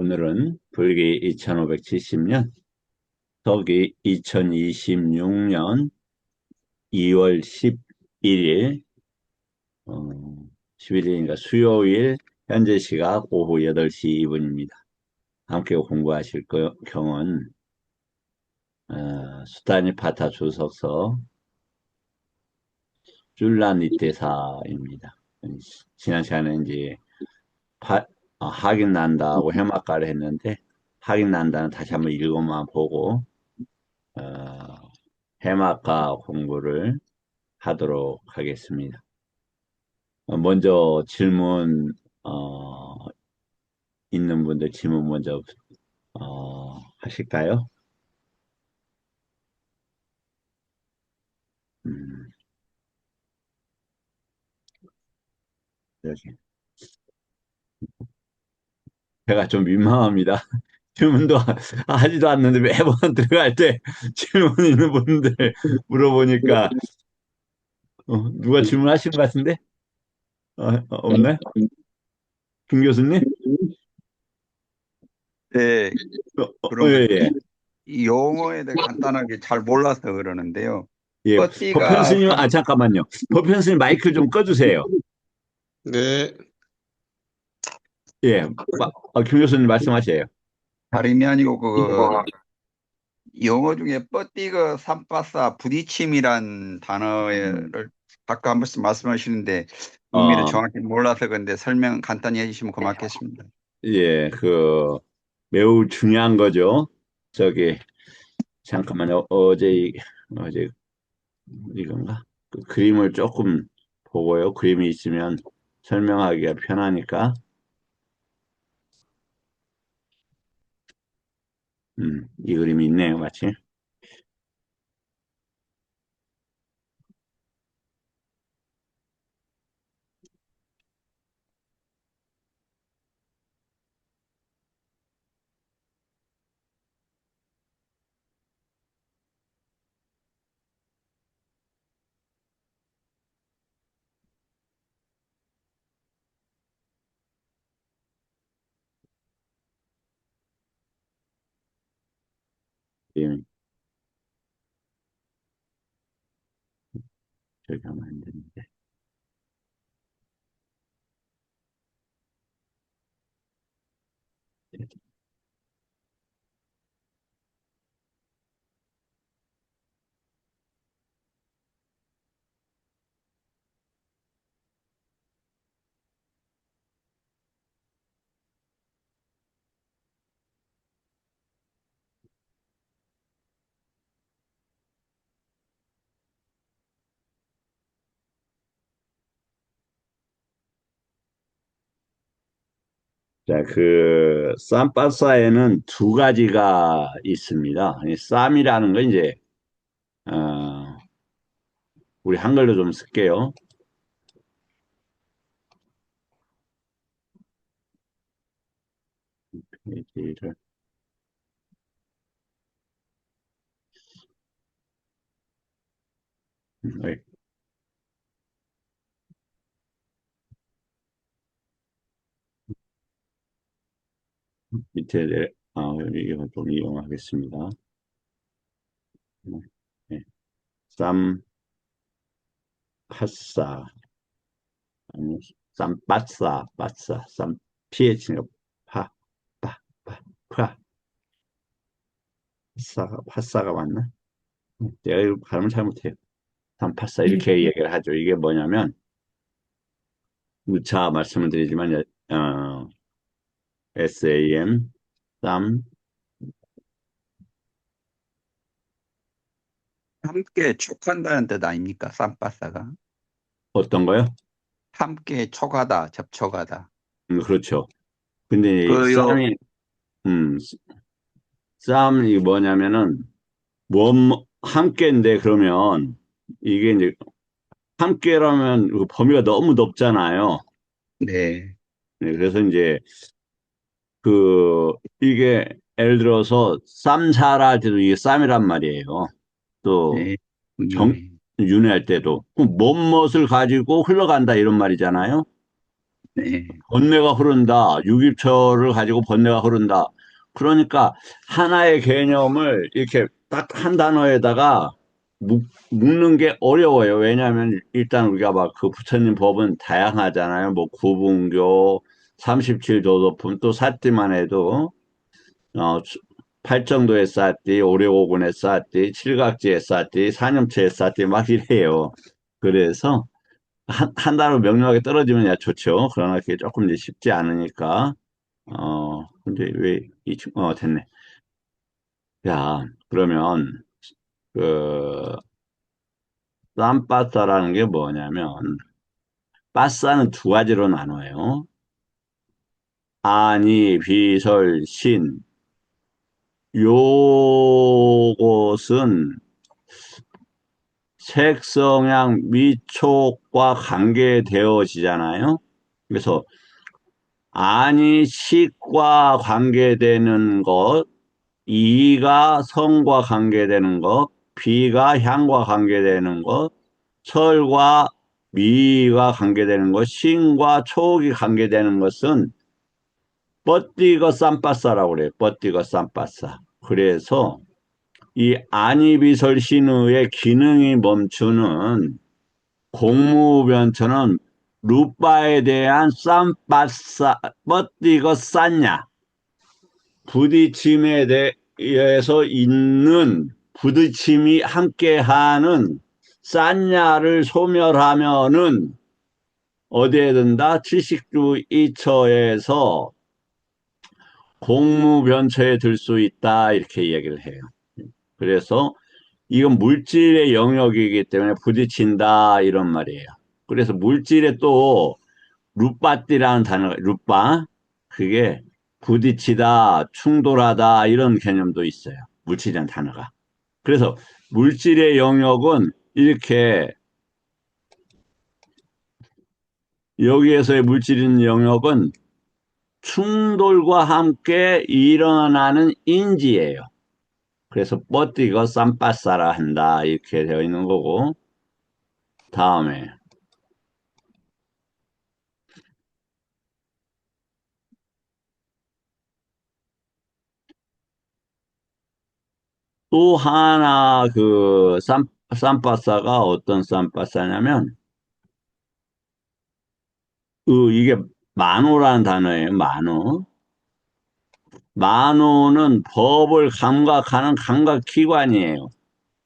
오늘은 불기 2570년, 서기 2026년 2월 11일, 11일인가 수요일, 현재 시각 오후 8시 2분입니다. 함께 공부하실 경은 수타니파타 주석서 줄라니테사입니다. 지난 시간에 이제 하긴난다하고 해막가를 했는데, 하긴난다는 다시 한번 읽어만 보고 어, 해마가 공부를 하도록 하겠습니다. 먼저 질문 있는 분들 질문 먼저 하실까요? 음, 여기 제가 좀 민망합니다. 질문도 하지도 않는데 매번 들어갈 때 질문 있는 분들 물어보니까 누가 질문하신 것 같은데 없나요? 김 교수님? 네, 그러면 예, 예. 이 용어에 대해 간단하게 잘 몰라서 그러는데요. 예, 뻐띠가 법현스님, 잠깐만요. 법현스님 마이크 좀 꺼주세요. 네, 예, 김 교수님 말씀하세요. 다름이 아니고 영어 중에 뻐띠가 삼바사 부딪힘이란 단어를 가끔 한 번씩 말씀하시는데 의미를 어, 정확히 몰라서 그런데 설명 간단히 해주시면 고맙겠습니다. 예, 매우 중요한 거죠. 저기, 잠깐만요. 어제, 이건가? 그 그림을 조금 보고요. 그림이 있으면 설명하기가 편하니까. 이 그림이 있네요, 마치. 그림이 저기 하면 안 되는데. 자, 쌈바사에는 두 가지가 있습니다. 이 쌈이라는 건 이제, 어, 우리 한글로 좀 쓸게요. 페이지를, 네, 밑에, 이거 좀 이용하겠습니다. 네. 쌈, 파싸, 아니, 쌈바싸, 빠싸, 피에치가 파, 파싸가 맞나? 내가 이거 발음을 잘못해요. 쌈파싸, 이렇게 얘기를 하죠. 이게 뭐냐면, 누차 말씀을 드리지만, SAM, 쌈, 함께 촉한다는 뜻 아닙니까? 쌈바사가. 어떤 거요? 함께 촉하다, 접촉하다. 그렇죠. 근데 이 그요, 음, 쌈이 뭐냐면은, 함께인데, 그러면, 이게 이제, 함께라면 그 범위가 너무 넓잖아요. 네, 네, 그래서 이제, 이게, 예를 들어서, 쌈 잘할 때도 이게 쌈이란 말이에요. 또, 네, 정, 분명히. 윤회할 때도. 그럼 못을 가지고 흘러간다, 이런 말이잖아요. 네. 번뇌가 흐른다. 유기초를 가지고 번뇌가 흐른다. 그러니까 하나의 개념을 이렇게 딱 한 단어에다가 묶는 게 어려워요. 왜냐하면 일단 우리가 막 그 부처님 법은 다양하잖아요. 뭐 구분교, 37도도품, 또 사띠만 해도 어, 팔정도에 쌓띠, 오려오군에 쌓띠, 칠각지에 쌓띠, 산염체에 쌓띠 막 이래요. 그래서 한 단어 명료하게 떨어지면 야 좋죠. 그러나 그게 조금 이제 쉽지 않으니까. 근데 됐네. 야, 그러면 그 쌈바싸라는 게 뭐냐면 빠싸는 두 가지로 나눠요. 아니, 비설, 신. 요것은 색성향 미촉과 관계되어지잖아요. 그래서 아니 식과 관계되는 것, 이가 성과 관계되는 것, 비가 향과 관계되는 것, 설과 미가 관계되는 것, 신과 촉이 관계되는 것은 뻗디거 쌈바싸라고 그래요. 뻗디거 쌈바싸. 그래서 이 안이비설신의의 기능이 멈추는 공무변처는 루파에 대한 쌈바싸, 뻗디거 쌌냐. 부딪힘에 대해서 있는 부딪힘이 함께하는 싼냐를 소멸하면은 어디에 든다? 칠식주 이처에서 공무변처에 들 수 있다 이렇게 얘기를 해요. 그래서 이건 물질의 영역이기 때문에 부딪힌다 이런 말이에요. 그래서 물질에 또 루빠띠라는 단어가 루빠 그게 부딪히다, 충돌하다 이런 개념도 있어요. 물질이라는 단어가. 그래서 물질의 영역은 이렇게 여기에서의 물질인 영역은 충돌과 함께 일어나는 인지예요. 그래서 뻗디거 쌈바싸라 한다 이렇게 되어 있는 거고 다음에 또 하나 그 쌈바싸가 어떤 쌈바싸냐면 이게 만호라는 단어예요. 만호. 만호는 법을 감각하는 감각기관이에요.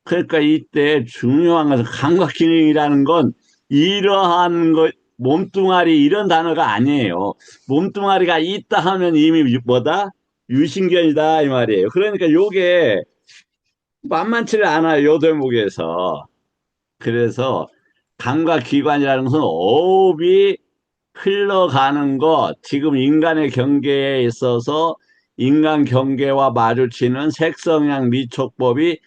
그러니까 이때 중요한 것은 감각기능이라는 건 이러한 것, 몸뚱아리 이런 단어가 아니에요. 몸뚱아리가 있다 하면 이미 뭐다? 유신견이다 이 말이에요. 그러니까 요게 만만치를 않아요. 요 대목에서. 그래서 감각기관이라는 것은 어업이 흘러가는 것, 지금 인간의 경계에 있어서 인간 경계와 마주치는 색성향 미촉법이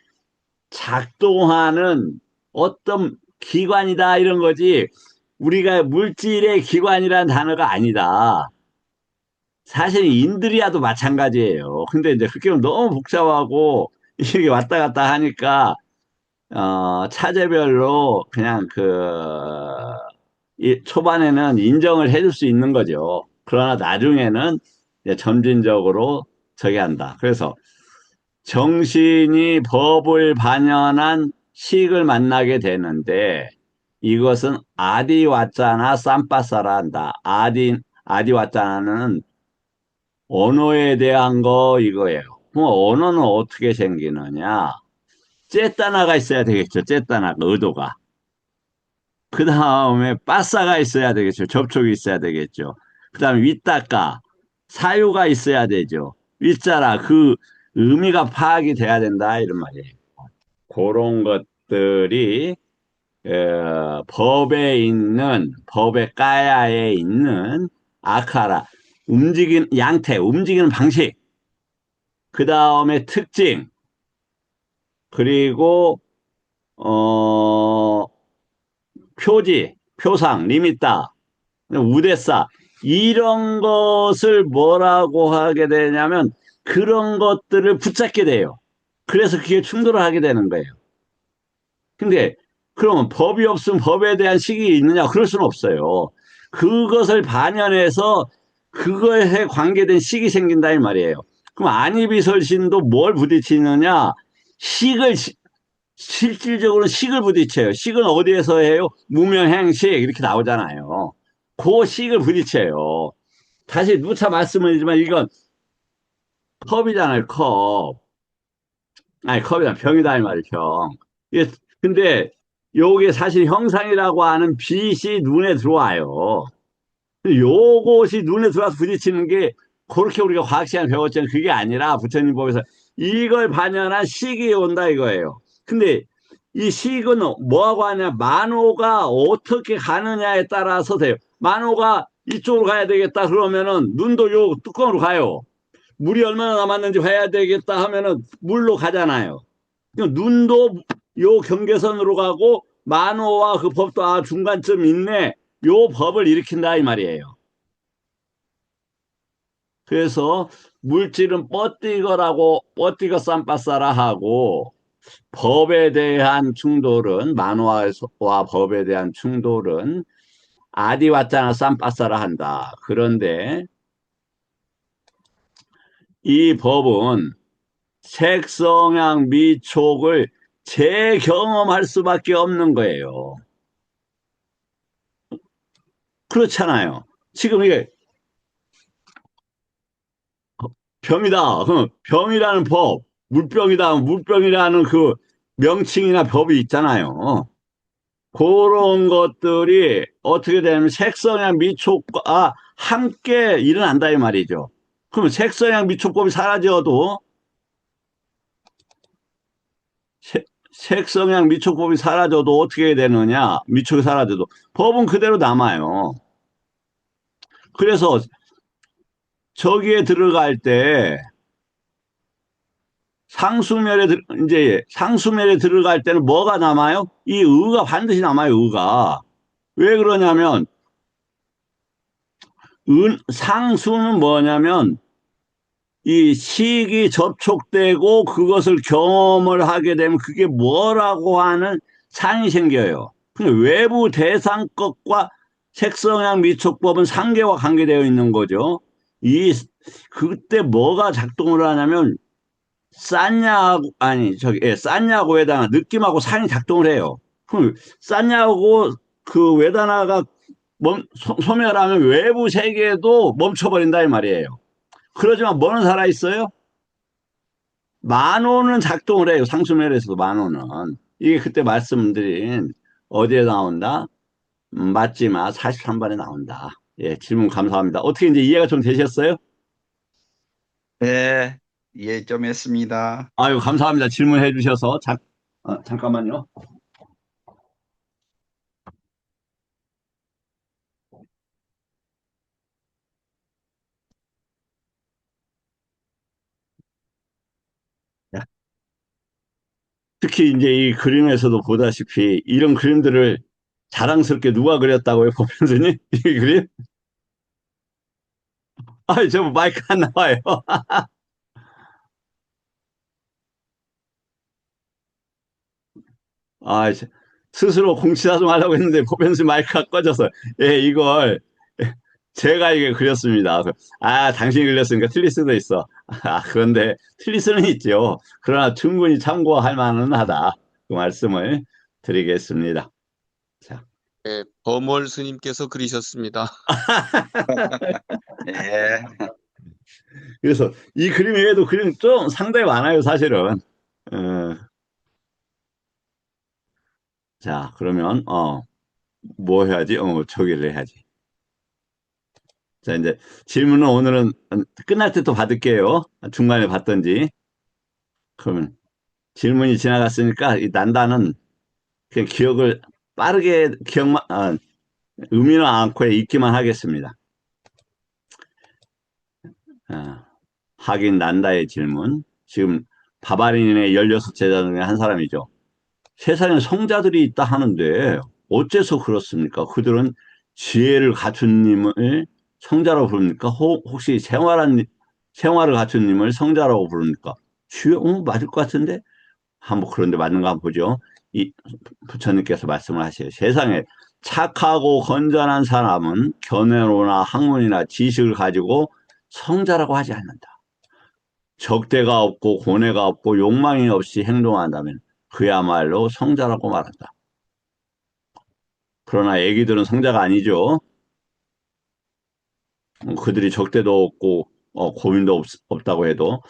작동하는 어떤 기관이다 이런 거지 우리가 물질의 기관이라는 단어가 아니다. 사실 인드리아도 마찬가지예요. 근데 이제 그게 너무 복잡하고 이게 왔다 갔다 하니까 차제별로 그냥 초반에는 인정을 해줄 수 있는 거죠. 그러나 나중에는 이제 점진적으로 저기 한다. 그래서 정신이 법을 반영한 식을 만나게 되는데 이것은 아디와짜나 쌈바사라 한다. 아디와짜나는 언어에 대한 거 이거예요. 그럼 언어는 어떻게 생기느냐? 째따나가 있어야 되겠죠. 째따나가 의도가. 그 다음에 빠싸가 있어야 되겠죠. 접촉이 있어야 되겠죠. 그 다음에 윗닦아 사유가 있어야 되죠. 윗자라 그 의미가 파악이 돼야 된다 이런 말이에요. 그런 것들이 법의 까야에 있는 아카라 움직이는 양태, 움직이는 방식, 그 다음에 특징, 그리고 어, 표지, 표상, 리미타, 우대사 이런 것을 뭐라고 하게 되냐면 그런 것들을 붙잡게 돼요. 그래서 그게 충돌을 하게 되는 거예요. 근데 그러면 법이 없으면 법에 대한 식이 있느냐? 그럴 수는 없어요. 그것을 반영해서 그거에 관계된 식이 생긴다 이 말이에요. 그럼 안이비설신도 뭘 부딪히느냐? 식을 실질적으로 식을 부딪혀요. 식은 어디에서 해요? 무명행식 이렇게 나오잖아요. 그 식을 부딪혀요. 다시 누차 말씀드리지만 이건 컵이잖아요. 컵. 아니 컵이잖아. 병이다 이 말이에요. 병. 이게 근데 요게 사실 형상이라고 하는 빛이 눈에 들어와요. 요것이 눈에 들어와서 부딪히는 게 그렇게 우리가 과학 시간에 배웠잖아요. 그게 아니라 부처님 법에서 이걸 반영한 식이 온다 이거예요. 근데 이 식은 뭐하고 하냐? 만호가 어떻게 가느냐에 따라서 돼요. 만호가 이쪽으로 가야 되겠다 그러면은 눈도 요 뚜껑으로 가요. 물이 얼마나 남았는지 봐야 되겠다 하면은 물로 가잖아요. 눈도 요 경계선으로 가고 만호와 그 법도 중간쯤 있네. 요 법을 일으킨다 이 말이에요. 그래서 물질은 뻗디거 쌈바싸라 하고 법에 대한 충돌은 만화와 법에 대한 충돌은 아디왔자나 쌈바싸라 한다. 그런데 이 법은 색성향 미촉을 재경험할 수밖에 없는 거예요. 그렇잖아요. 지금 이게 병이다. 그럼 병이라는 법, 물병이다. 물병이라는 그 명칭이나 법이 있잖아요. 그런 것들이 어떻게 되냐면 색성향 미촉과 함께 일어난다 이 말이죠. 그러면 색성향 미촉법이 사라져도 색성향 미촉법이 사라져도 어떻게 되느냐? 미촉이 사라져도 법은 그대로 남아요. 그래서 저기에 들어갈 때 이제 상수멸에 들어갈 때는 뭐가 남아요? 이 의가 반드시 남아요. 의가. 왜 그러냐면 상수는 뭐냐면 이 식이 접촉되고 그것을 경험을 하게 되면 그게 뭐라고 하는 상이 생겨요. 외부 대상 것과 색성향 미촉법은 상계와 관계되어 있는 거죠. 그때 뭐가 작동을 하냐면 쌌냐고에다가 느낌하고 상이 작동을 해요. 그럼 쌌냐고 그 외단화가 소멸하면 외부 세계도 멈춰버린다 이 말이에요. 그러지만 뭐는 살아있어요? 만호는 작동을 해요. 상수멸에서도 만호는. 이게 그때 말씀드린 어디에 나온다? 맞지마 43번에 나온다. 예, 질문 감사합니다. 어떻게 이제 이해가 좀 되셨어요? 네, 이해 좀 했습니다. 아유, 감사합니다. 질문해 주셔서. 잠깐만요. 특히 이제 이 그림에서도 보다시피 이런 그림들을 자랑스럽게 누가 그렸다고요, 보편스님? 이 그림? 아, 저 마이크 안 나와요. 아, 스스로 공치사좀 하려고 했는데 보편스 마이크가 꺼져서 예, 이걸 제가 이게 그렸습니다. 당신이 그렸으니까 틀릴 수도 있어. 그런데 틀릴 수는 있죠. 그러나 충분히 참고할 만은 하다. 그 말씀을 드리겠습니다. 자, 네, 범월 스님께서 그리셨습니다. 네, 그래서 이 그림 외에도 그림 좀 상당히 많아요, 사실은. 어, 자, 그러면, 뭐 해야지? 저기를 해야지. 자, 이제 질문은 오늘은 끝날 때 또 받을게요. 중간에 받던지. 그러면 질문이 지나갔으니까 이 난다는 그냥 기억을 빠르게 의미는 않고 읽기만 하겠습니다. 하긴 난다의 질문. 지금 바바린의 16제자 중에 한 사람이죠. 세상에 성자들이 있다 하는데 어째서 그렇습니까? 그들은 지혜를 갖춘 님을 성자라고 부릅니까? 혹시 생활을 갖춘 님을 성자라고 부릅니까? 맞을 것 같은데? 한번 그런데 맞는가 한번 보죠. 이 부처님께서 말씀을 하세요. 세상에 착하고 건전한 사람은 견해로나 학문이나 지식을 가지고 성자라고 하지 않는다. 적대가 없고 고뇌가 없고 욕망이 없이 행동한다면 그야말로 성자라고 말한다. 그러나 애기들은 성자가 아니죠. 그들이 적대도 없고 고민도 없다고 해도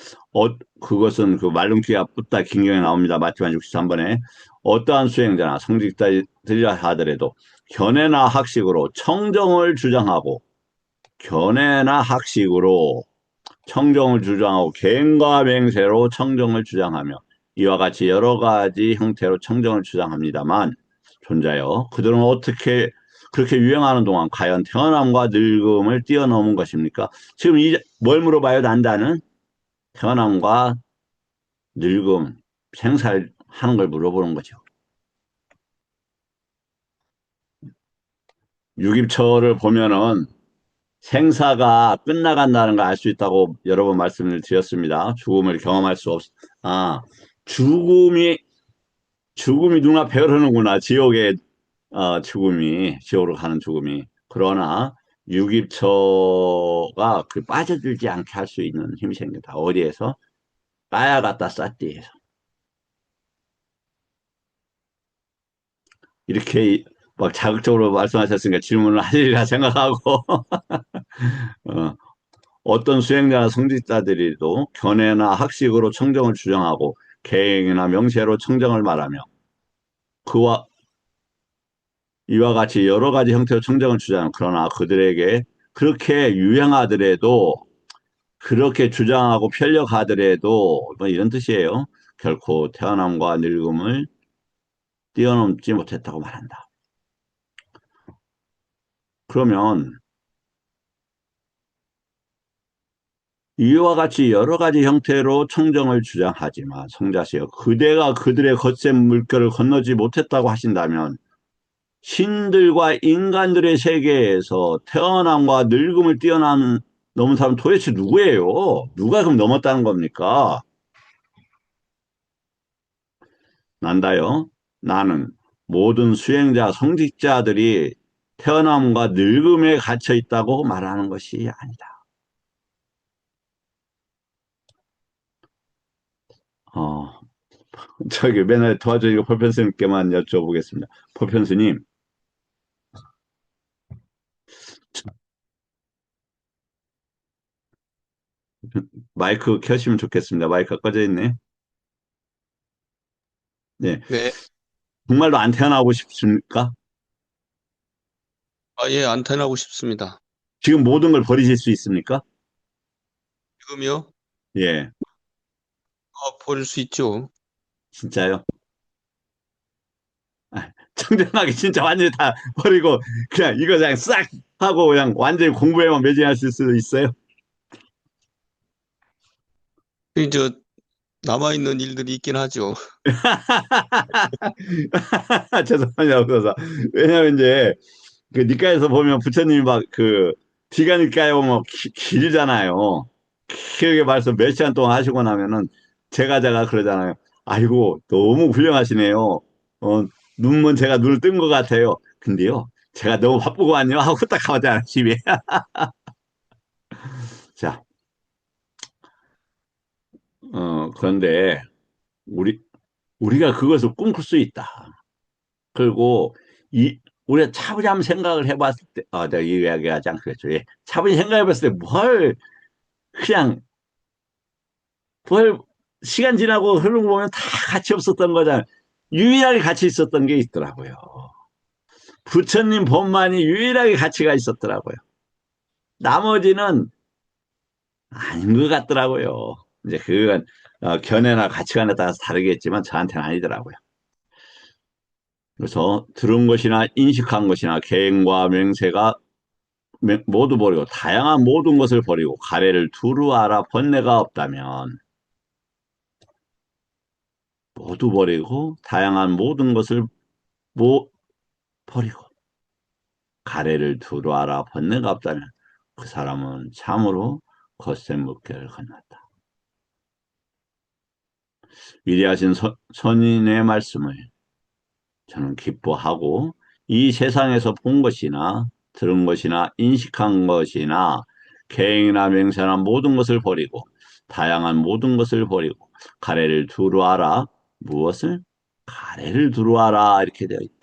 그것은 그 말름기가 붙다 긴경에 나옵니다. 마태만 63번에 어떠한 수행자나 성직자들이라 하더라도 견해나 학식으로 청정을 주장하고 견해나 학식으로 청정을 주장하고 계행과 맹세로 청정을 주장하며 이와 같이 여러 가지 형태로 청정을 주장합니다만 존자여 그들은 어떻게 그렇게 유행하는 동안 과연 태어남과 늙음을 뛰어넘은 것입니까? 지금 뭘 물어봐요? 난다는 태어남과 늙음, 생살하는 걸 물어보는 거죠. 유깁초를 보면은 생사가 끝나간다는 걸 알 수 있다고 여러 번 말씀을 드렸습니다. 죽음을 경험할 수 죽음이 눈앞에 흐르는구나. 지옥으로 가는 죽음이. 그러나 유깁초가 빠져들지 않게 할 수 있는 힘이 생긴다. 어디에서? 까야가타 사띠에서. 이렇게 막 자극적으로 말씀하셨으니까 질문을 하리라 생각하고 어, 어떤 수행자나 성직자들이도 견해나 학식으로 청정을 주장하고 계행이나 명세로 청정을 말하며 그와 이와 같이 여러 가지 형태로 청정을 주장. 그러나 그들에게 그렇게 유행하더라도 그렇게 주장하고 편력하더라도 뭐 이런 뜻이에요. 결코 태어남과 늙음을 뛰어넘지 못했다고 말한다. 그러면 이와 같이 여러 가지 형태로 청정을 주장하지만 성자시여 그대가 그들의 거센 물결을 건너지 못했다고 하신다면 신들과 인간들의 세계에서 태어남과 늙음을 넘은 사람은 도대체 누구예요? 누가 그럼 넘었다는 겁니까? 난다요. 나는 모든 수행자, 성직자들이 태어남과 늙음에 갇혀 있다고 말하는 것이 아니다. 어, 저기 맨날 도와주시고 포편스님께만 여쭤보겠습니다. 포편스님, 마이크 켜시면 좋겠습니다. 마이크가 꺼져 있네. 네. 네. 정말로 안 태어나고 싶습니까? 예, 안테나고 싶습니다. 지금 모든 걸 버리실 수 있습니까? 지금요? 예, 버릴 수 있죠. 진짜요? 청정하게 진짜 완전히 다 버리고 그냥 이거 그냥 싹 하고 그냥 완전히 공부에만 매진하실 수도 있어요? 이제 남아있는 일들이 있긴 하죠. 죄송합니다. 없어서. 왜냐면 이제 그 니까에서 보면 부처님이 막 디가 니까에 보면 길잖아요. 길게 말해서 몇 시간 동안 하시고 나면은 제가 그러잖아요. 아이고 너무 훌륭하시네요. 눈은 제가 눈을 뜬 것 같아요. 근데요 제가 너무 바쁘고만요 하고 딱 가잖아요 집에. 자, 그런데 우리 우리가 그것을 꿈꿀 수 있다. 그리고 우리가 차분히 한번 생각을 해봤을 때, 내가 이 이야기하지 않겠죠. 예. 차분히 생각해봤을 때 그냥 뭘 시간 지나고 흐르는 거 보면 다 가치 없었던 거잖아요. 유일하게 가치 있었던 게 있더라고요. 부처님 법만이 유일하게 가치가 있었더라고요. 나머지는 아닌 것 같더라고요. 이제 그건 견해나 가치관에 따라서 다르겠지만 저한테는 아니더라고요. 그래서 들은 것이나 인식한 것이나 계행과 맹세가 모두 버리고 다양한 모든 것을 버리고 가래를 두루 알아 번뇌가 없다면 모두 버리고 다양한 모든 것을 버리고 가래를 두루 알아 번뇌가 없다면 그 사람은 참으로 거센 물결을 건넜다. 위대하신 선인의 말씀을 저는 기뻐하고 이 세상에서 본 것이나 들은 것이나 인식한 것이나 계행이나 맹세나 모든 것을 버리고 다양한 모든 것을 버리고 가래를 두루 알아. 무엇을? 가래를 두루 알아. 이렇게 되어 있다.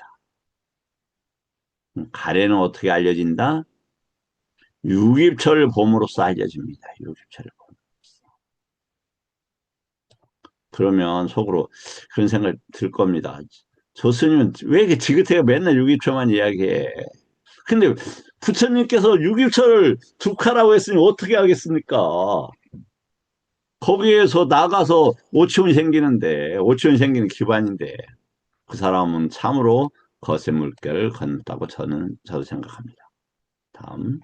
가래는 어떻게 알려진다? 유깁철을 봄으로써 알려집니다. 유깁철을 봄. 그러면 속으로 그런 생각 들 겁니다. 저 스님은 왜 이렇게 지긋해요? 맨날 유깁철만 이야기해. 근데 부처님께서 유깁철을 두카라고 했으니 어떻게 하겠습니까? 거기에서 나가서 오치훈이 생기는데, 오치훈이 생기는 기반인데, 그 사람은 참으로 거센 물결을 건넜다고 저도 생각합니다. 다음,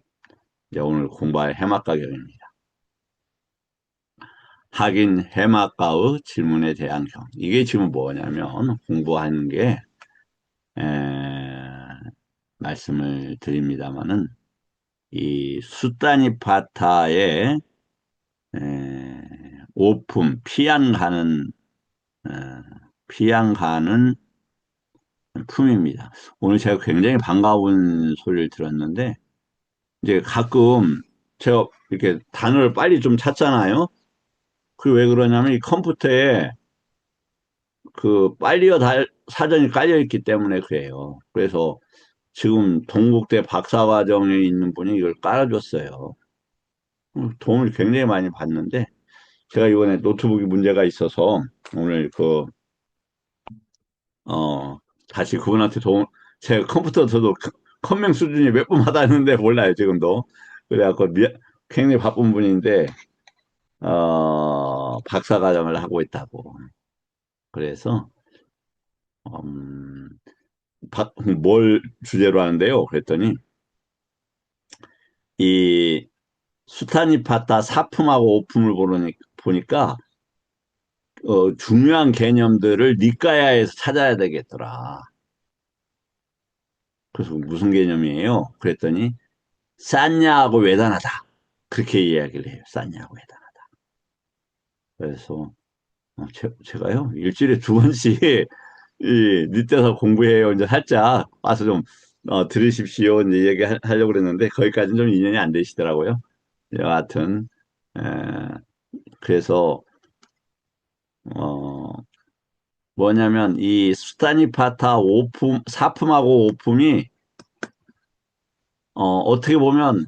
이제 오늘 공부할 해막가경입니다. 하긴 해막가의 질문에 대한 경. 이게 지금 뭐냐면, 공부하는 게, 말씀을 드립니다마는, 이 수다니파타의 오품, 어, 피양가는 품입니다. 오늘 제가 굉장히 반가운 소리를 들었는데, 이제 가끔 제가 이렇게 단어를 빨리 좀 찾잖아요. 그 왜 그러냐면 이 컴퓨터에 그 빨리어 사전이 깔려 있기 때문에 그래요. 그래서 지금 동국대 박사과정에 있는 분이 이걸 깔아줬어요. 도움을 굉장히 많이 받는데, 제가 이번에 노트북이 문제가 있어서 오늘 어, 다시 그분한테 제가 컴퓨터 저도 컴맹 수준이 몇 분 받았는데 몰라요, 지금도. 그래갖고 굉장히 바쁜 분인데, 박사과정을 하고 있다고. 그래서, 음, 뭘 주제로 하는데요? 그랬더니, 이 수타니파타 사품하고 오품을 보니까, 중요한 개념들을 니까야에서 찾아야 되겠더라. 그래서 무슨 개념이에요? 그랬더니 싼냐하고 외단하다. 그렇게 이야기를 해요. 싼냐하고 외단하다. 그래서 제가요 일주일에 두 번씩 이 니떼서 공부해요. 이제 살짝 와서 좀 들으십시오. 이제 얘기하려고 그랬는데 거기까지는 좀 인연이 안 되시더라고요. 여하튼 에, 그래서 어, 뭐냐면 이 수타니파타 오품 사품하고 오품이 어떻게 보면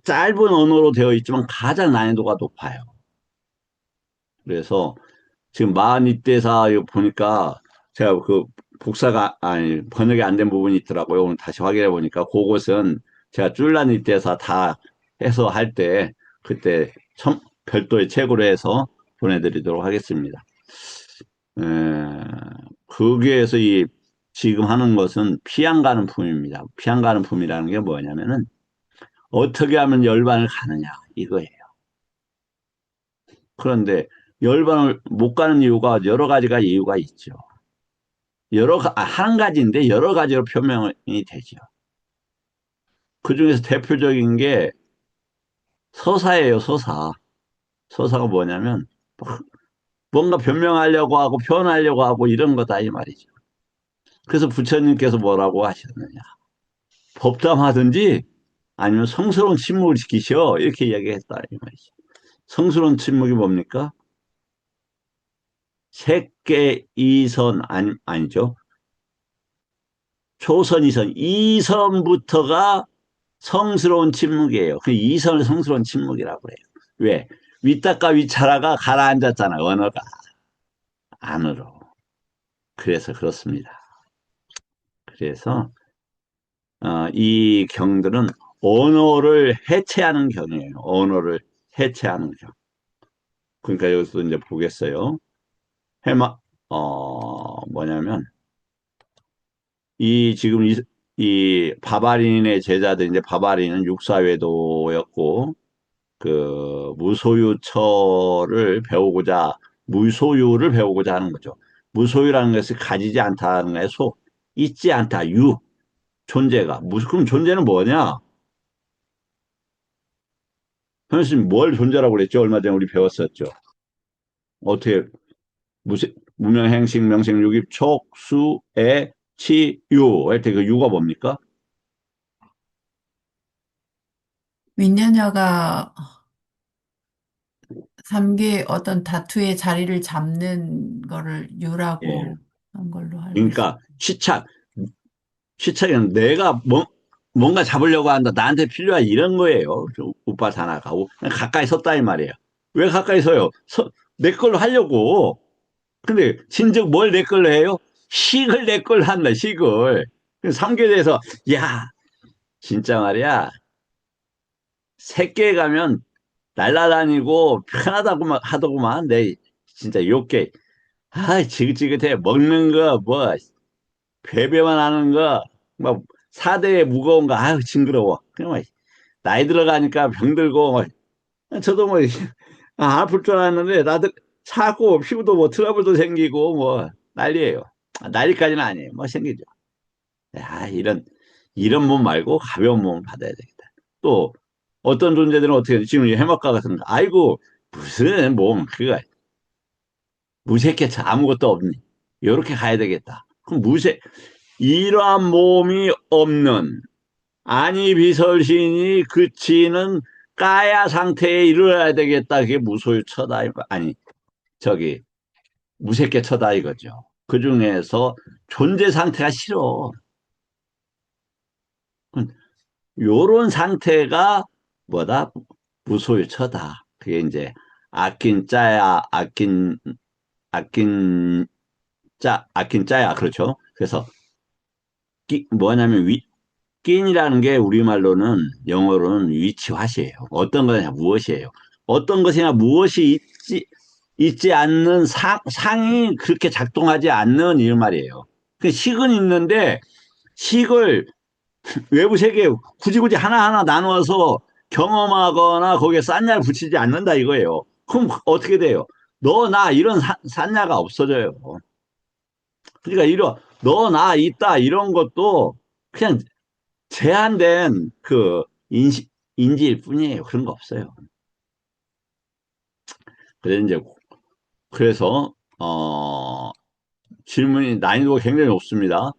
짧은 언어로 되어 있지만 가장 난이도가 높아요. 그래서 지금 마니떼사 이거 보니까 제가 그 복사가 아니 번역이 안 된 부분이 있더라고요. 오늘 다시 확인해 보니까 그것은 제가 쫄라니떼사 다 해서 할 때 그때 별도의 책으로 해서 보내드리도록 하겠습니다. 에, 거기에서 이 지금 하는 것은 피양가는 품입니다. 피양가는 품이라는 게 뭐냐면은 어떻게 하면 열반을 가느냐 이거예요. 그런데 열반을 못 가는 이유가 여러 가지가 이유가 있죠. 한 가지인데 여러 가지로 표명이 되죠. 그 중에서 대표적인 게 서사예요, 서사. 서사가 뭐냐면 뭔가 변명하려고 하고 표현하려고 하고 이런 거다 이 말이죠. 그래서 부처님께서 뭐라고 하셨느냐. 법담하든지 아니면 성스러운 침묵을 지키셔 이렇게 이야기했다 이 말이죠. 성스러운 침묵이 뭡니까? 색계 이선 아니죠. 초선 이선 이선부터가 성스러운 침묵이에요. 그 이선을 성스러운 침묵이라고 그래요. 왜? 위따가 위차라가 가라앉았잖아요. 언어가 안으로. 그래서 그렇습니다. 그래서 이 경들은 언어를 해체하는 경이에요. 언어를 해체하는 경. 그러니까 여기서 이제 보겠어요. 해마 뭐냐면 지금 이 바바린의 제자들 이제 바바린은 육사외도였고 무소유를 배우고자 하는 거죠. 무소유라는 것이 가지지 않다는 거예요. 있지 않다. 존재가. 그럼 존재는 뭐냐? 선생님, 뭘 존재라고 그랬죠? 얼마 전에 우리 배웠었죠. 어떻게, 무명행식, 명식, 유깁, 촉, 수, 애, 치유 할 때 그 유가 뭡니까? 윈년여가 삼계 어떤 다투의 자리를 잡는 거를 예. 유라고 한 걸로 알고 있어요. 그러니까 시착은 내가 뭔가 잡으려고 한다. 나한테 필요한 이런 거예요. 우파 사나가. 그냥 가까이 섰다 이 말이에요. 왜 가까이 서요? 내 걸로 하려고. 근데 진즉 뭘 내 걸로 해요? 식을 내 걸로 한다. 식을. 삼계대에서 야 진짜 말이야. 새끼에 가면 날라다니고 편하다고 하더구만. 내 진짜 욕게. 아 지긋지긋해. 먹는 거 뭐 배배만 하는 거, 막, 사대에 무거운 거, 아유, 징그러워. 그냥 막, 나이 들어가니까 병들고, 저도 뭐, 아플 줄 알았는데, 나들, 차고, 피부도 뭐, 트러블도 생기고, 뭐, 난리예요. 난리까지는 아니에요. 뭐, 생기죠. 이런 몸 말고 가벼운 몸을 받아야 되겠다. 또, 어떤 존재들은 어떻게, 지금 이 해먹가 같은 거, 아이고, 무슨 몸, 그거, 무색해서 아무것도 없니. 요렇게 가야 되겠다. 그럼 이러한 몸이 없는 아니 비설신이 그치는 까야 상태에 이르러야 되겠다. 그게 무소유처다. 아니 저기 무색계처다 이거죠. 그 중에서 존재 상태가 싫어. 요런 상태가 뭐다? 무소유처다. 그게 이제 아낀 짜야 아낀 아낀 짜야 그렇죠. 그래서 뭐냐면 끼니라는 게 우리말로는 영어로는 위치화시예요. 어떤 것이냐 무엇이에요. 어떤 것이냐 무엇이 있지 않는 상이 그렇게 작동하지 않는 이 말이에요. 그 식은 있는데 식을 외부 세계에 굳이 하나하나 나누어서 경험하거나 거기에 싼냐를 붙이지 않는다 이거예요. 그럼 어떻게 돼요? 너, 나 이런 싼냐가 없어져요. 그러니까 너, 나 있다 이런 것도 그냥 제한된 그 인지일 뿐이에요. 그런 거 없어요. 그래서 질문이 난이도가 굉장히 높습니다.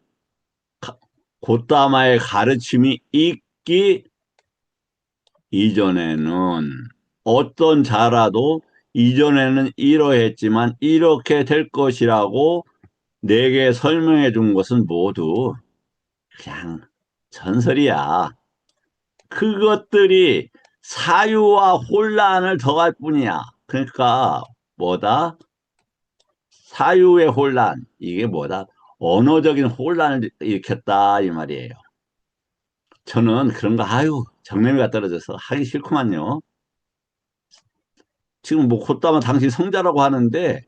곧다마의 가르침이 있기 이전에는 어떤 자라도 이전에는 이러했지만 이렇게 될 것이라고 내게 설명해 준 것은 모두 그냥 전설이야. 그것들이 사유와 혼란을 더할 뿐이야. 그러니까 뭐다? 사유의 혼란. 이게 뭐다? 언어적인 혼란을 일으켰다 이 말이에요. 저는 그런 거 아유 정내미가 떨어져서 하기 싫구만요. 지금 뭐 곧다마 당신 성자라고 하는데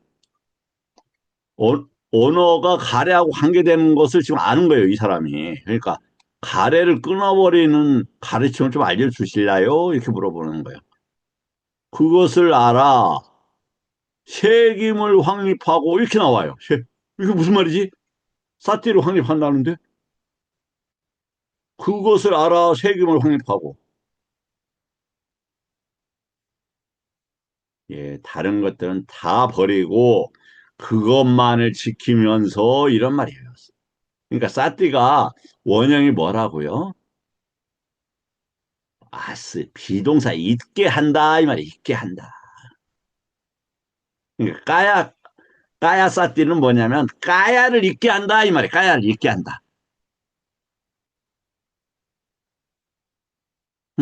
언어가 가래하고 관계되는 것을 지금 아는 거예요, 이 사람이. 그러니까 가래를 끊어버리는 가르침을 좀 알려주실래요? 이렇게 물어보는 거예요. 그것을 알아 세김을 확립하고 이렇게 나와요. 이게 무슨 말이지? 사티를 확립한다는데? 그것을 알아 세김을 확립하고. 예, 다른 것들은 다 버리고 그것만을 지키면서 이런 말이에요. 그러니까 사티가 원형이 뭐라고요? 비동사 있게 한다 이 말이에요. 있게 한다. 그러니까 까야 사티는 뭐냐면 까야를 있게 한다 이 말이에요. 까야를 있게 한다.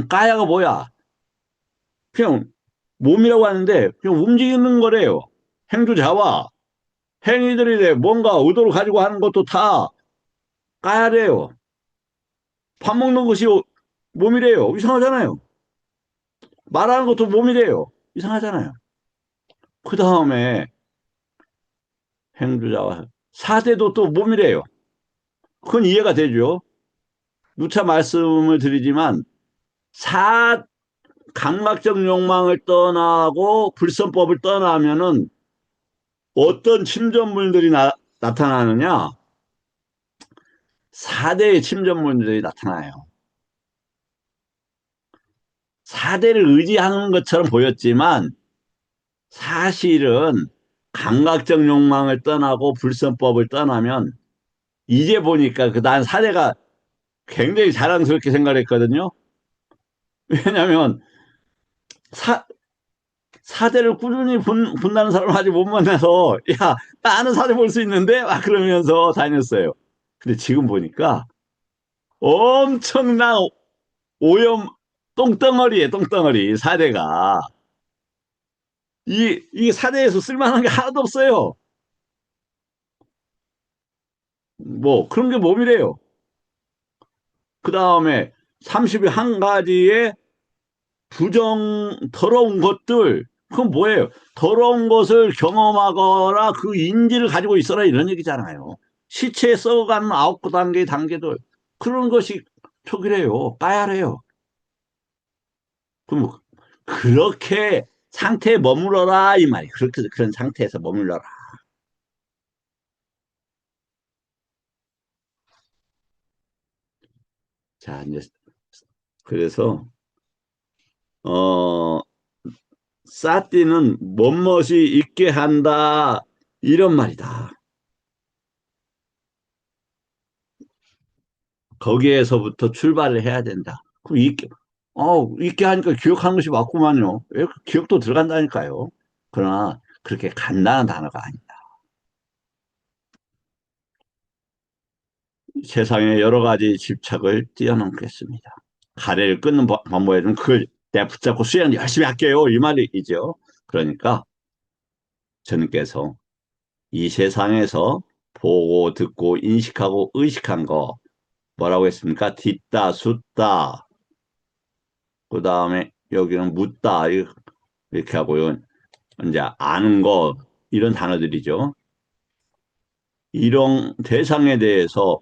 까야가 뭐야? 그냥 몸이라고 하는데 그냥 움직이는 거래요. 행주자와 행위들이 뭔가 의도를 가지고 하는 것도 다 까야래요. 밥 먹는 것이 몸이래요. 이상하잖아요. 말하는 것도 몸이래요. 이상하잖아요. 그 다음에 행주자와 사대도 또 몸이래요. 그건 이해가 되죠. 누차 말씀을 드리지만 감각적 욕망을 떠나고 불선법을 떠나면은 어떤 침전물들이 나타나느냐? 4대의 침전물들이 나타나요. 4대를 의지하는 것처럼 보였지만 사실은 감각적 욕망을 떠나고 불선법을 떠나면 이제 보니까 난 사대가 굉장히 자랑스럽게 생각했거든요. 왜냐하면 사, 사대를 꾸준히 본다는 사람을 아직 못 만나서, 야, 나는 사대 볼 수 있는데? 막 그러면서 다녔어요. 근데 지금 보니까 엄청난 오염, 똥덩어리에 똥덩어리, 사대가. 이 사대에서 쓸만한 게 하나도 없어요. 뭐, 그런 게 몸이래요. 그 다음에 31가지의 더러운 것들, 그건 뭐예요? 더러운 것을 경험하거나 그 인지를 가지고 있어라 이런 얘기잖아요. 시체에 썩어가는 9단계의 단계들, 그런 것이 촉이래요. 까야래요. 그럼 그렇게 상태에 머물러라 이 말이. 그런 상태에서 머물러라. 자, 이제 그래서 어 사띠는 멋멋이 있게 한다 이런 말이다. 거기에서부터 출발을 해야 된다. 그럼 있게 하니까 기억하는 것이 맞구만요. 왜 기억도 들어간다니까요. 그러나 그렇게 간단한 단어가 아니다. 세상에 여러 가지 집착을 뛰어넘겠습니다. 가래를 끊는 방법에는 그걸 내가 붙잡고 수행 열심히 할게요. 이 말이죠. 그러니까 저님께서 이 세상에서 보고 듣고 인식하고 의식한 거 뭐라고 했습니까? 딛다, 숫다, 그 다음에 여기는 묻다 이렇게 하고요. 이제 아는 거 이런 단어들이죠. 이런 대상에 대해서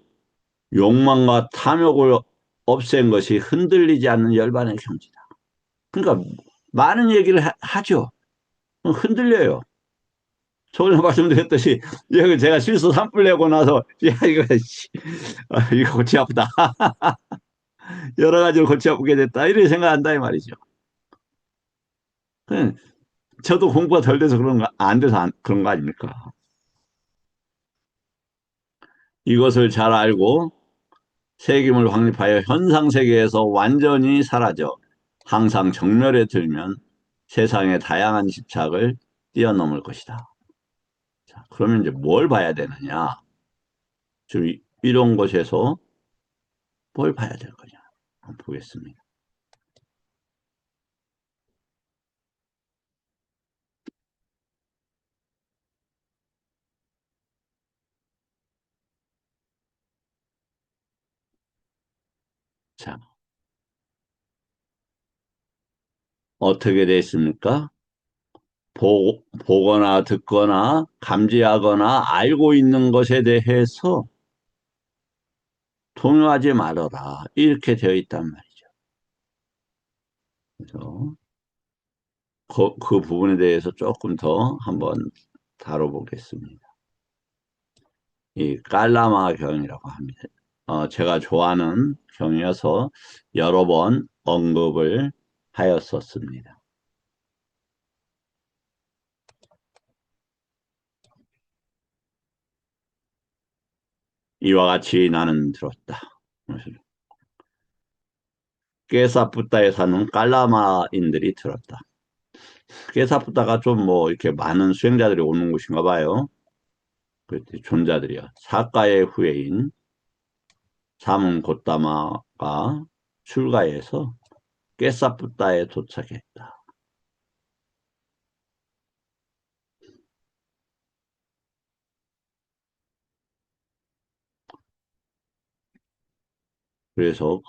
욕망과 탐욕을 없앤 것이 흔들리지 않는 열반의 경지다. 그러니까 많은 얘기를 하죠. 흔들려요. 저번에 말씀드렸듯이 이거 제가 실수 산불 내고 나서 야 이거 골치 아프다. 여러 가지로 골치 아프게 됐다. 이렇게 생각한다 이 말이죠. 저도 공부가 덜 돼서 그런 거, 안 돼서 그런 거 아닙니까? 이것을 잘 알고 세금을 확립하여 현상 세계에서 완전히 사라져 항상 정멸에 들면 세상의 다양한 집착을 뛰어넘을 것이다. 자, 그러면 이제 뭘 봐야 되느냐? 지금 이런 것에서 뭘 봐야 될 거냐? 한번 보겠습니다. 자, 어떻게 되어 있습니까? 보거나 듣거나 감지하거나 알고 있는 것에 대해서 동요하지 말아라. 이렇게 되어 있단 말이죠. 그래서 그 부분에 대해서 조금 더 한번 다뤄보겠습니다. 이 깔라마 경이라고 합니다. 제가 좋아하는 경이어서 여러 번 언급을 하였었습니다. 이와 같이 나는 들었다. 깨사푸타에 사는 깔라마인들이 들었다. 깨사푸타가 좀 뭐 이렇게 많은 수행자들이 오는 곳인가 봐요. 그 존자들이요. 사카의 후예인 사문 고타마가 출가해서 깨사푸타에 도착했다. 그래서